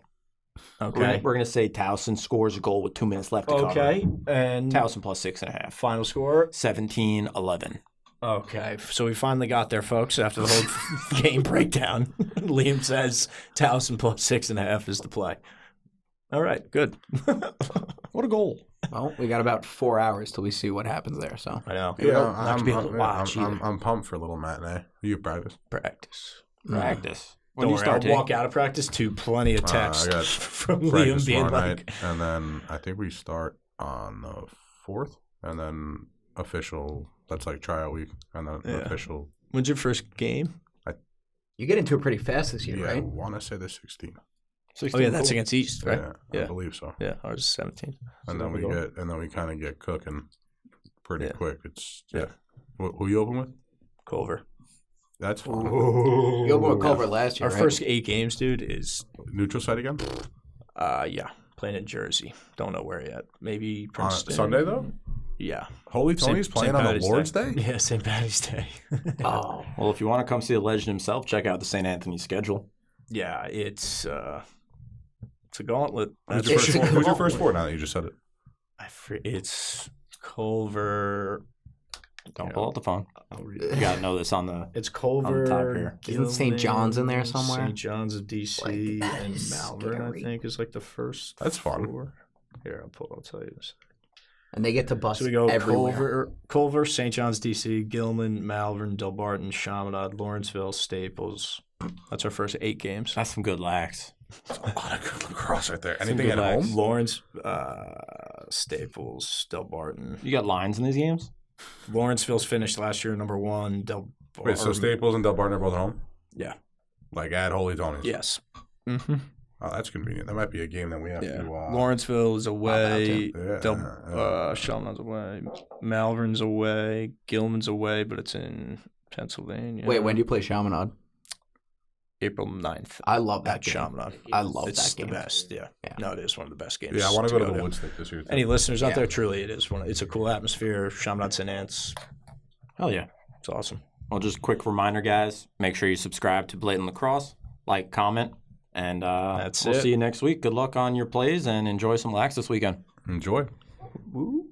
Okay.
We're gonna say Towson scores a goal with 2 minutes left to cover.
Okay. And
Towson plus 6.5.
final score.
17-11.
Okay. So we finally got there, folks, after the whole game breakdown. Liam says Towson plus 6.5 is the play. All right. Good.
What a goal!
Well, we got about 4 hours till we see what happens there. So
I know.
Yeah,
Not to be able to watch either.
I'm pumped for a little matinee. You practice?
Practice.
Practice. When
Don't
you
worry,
start
I'll walk out of practice to plenty of texts
I got
from
Practice
Liam being
tomorrow
like,
night, and then I think we start on the 4th, and then official. That's like trial week, and then
Yeah.
official.
when's your first game?
you get into it pretty fast this year,
Yeah, I
right?
want to say the 16th.
Oh, yeah, that's against East, right?
Yeah,
Yeah.
I believe so.
Yeah, ours is 17.
And then we kind of get cooking pretty
Yeah.
quick. It's
Yeah.
Who you open with?
Culver.
That's fun.
You opened with Culver last year,
Our
right?
first 8 games, dude, is
Neutral site again?
yeah, playing in Jersey. Don't know where yet. Maybe Princeton.
Sunday though?
Yeah.
Holy Tony's playing on the Lord's Day?
Yeah, St. Patty's Day.
Oh,
Well, if you want to come see the legend himself, check out the St. Anthony schedule.
Yeah, it's a gauntlet.
Who's
That's
your,
for
first
sure.
four, who's your first four now that you just said it?
It's Culver.
Don't pull out the phone.
I'll read
You
it.
got to know this on the...
It's Culver.
top here.
Isn't St. John's in there somewhere?
St. John's of DC
Like, that
and
is
Malvern,
scary.
I think, is like the first.
That's fun.
four. Here, I'll tell you this.
and they get to bust
So we go
everywhere.
Culver, St. John's, DC, Gilman, Malvern, Delbarton, Chaminade, Lawrenceville, Staples. That's our first 8 games.
That's some good lax.
A lot of good lacrosse right there.
Some
Anything
good
at
lags.
home?
Lawrence, Staples, Delbarton.
You got lines in these games?
Lawrenceville's finished last year number 1.
Wait, so Staples and Delbarton are both at home?
Yeah.
Like at Holy Tony's?
Yes. Mm-hmm.
Oh, that's convenient. That might be a game that we have
Yeah.
to...
Lawrenceville is away.
Yeah.
Chaminade's away. Malvern's away. Gilman's away, but it's in Pennsylvania.
Wait, when do you play Chaminade?
April 9th.
I love that
At
game.
Chaminade.
I love
It's
that game.
the best, yeah.
Yeah.
No, it is one of the best games.
Yeah, I want to go to the
to.
Woodstick this year. Too.
Any listeners out
Yeah.
there, truly, it is it's a cool atmosphere. Chaminade St. Anne's.
Hell yeah.
It's awesome.
Well, just a quick reminder, guys. Make sure you subscribe to Blatant Lacrosse, like, comment, and
That's
we'll
it.
see you next week. Good luck on your plays and enjoy some lax this weekend.
Enjoy.
Woo.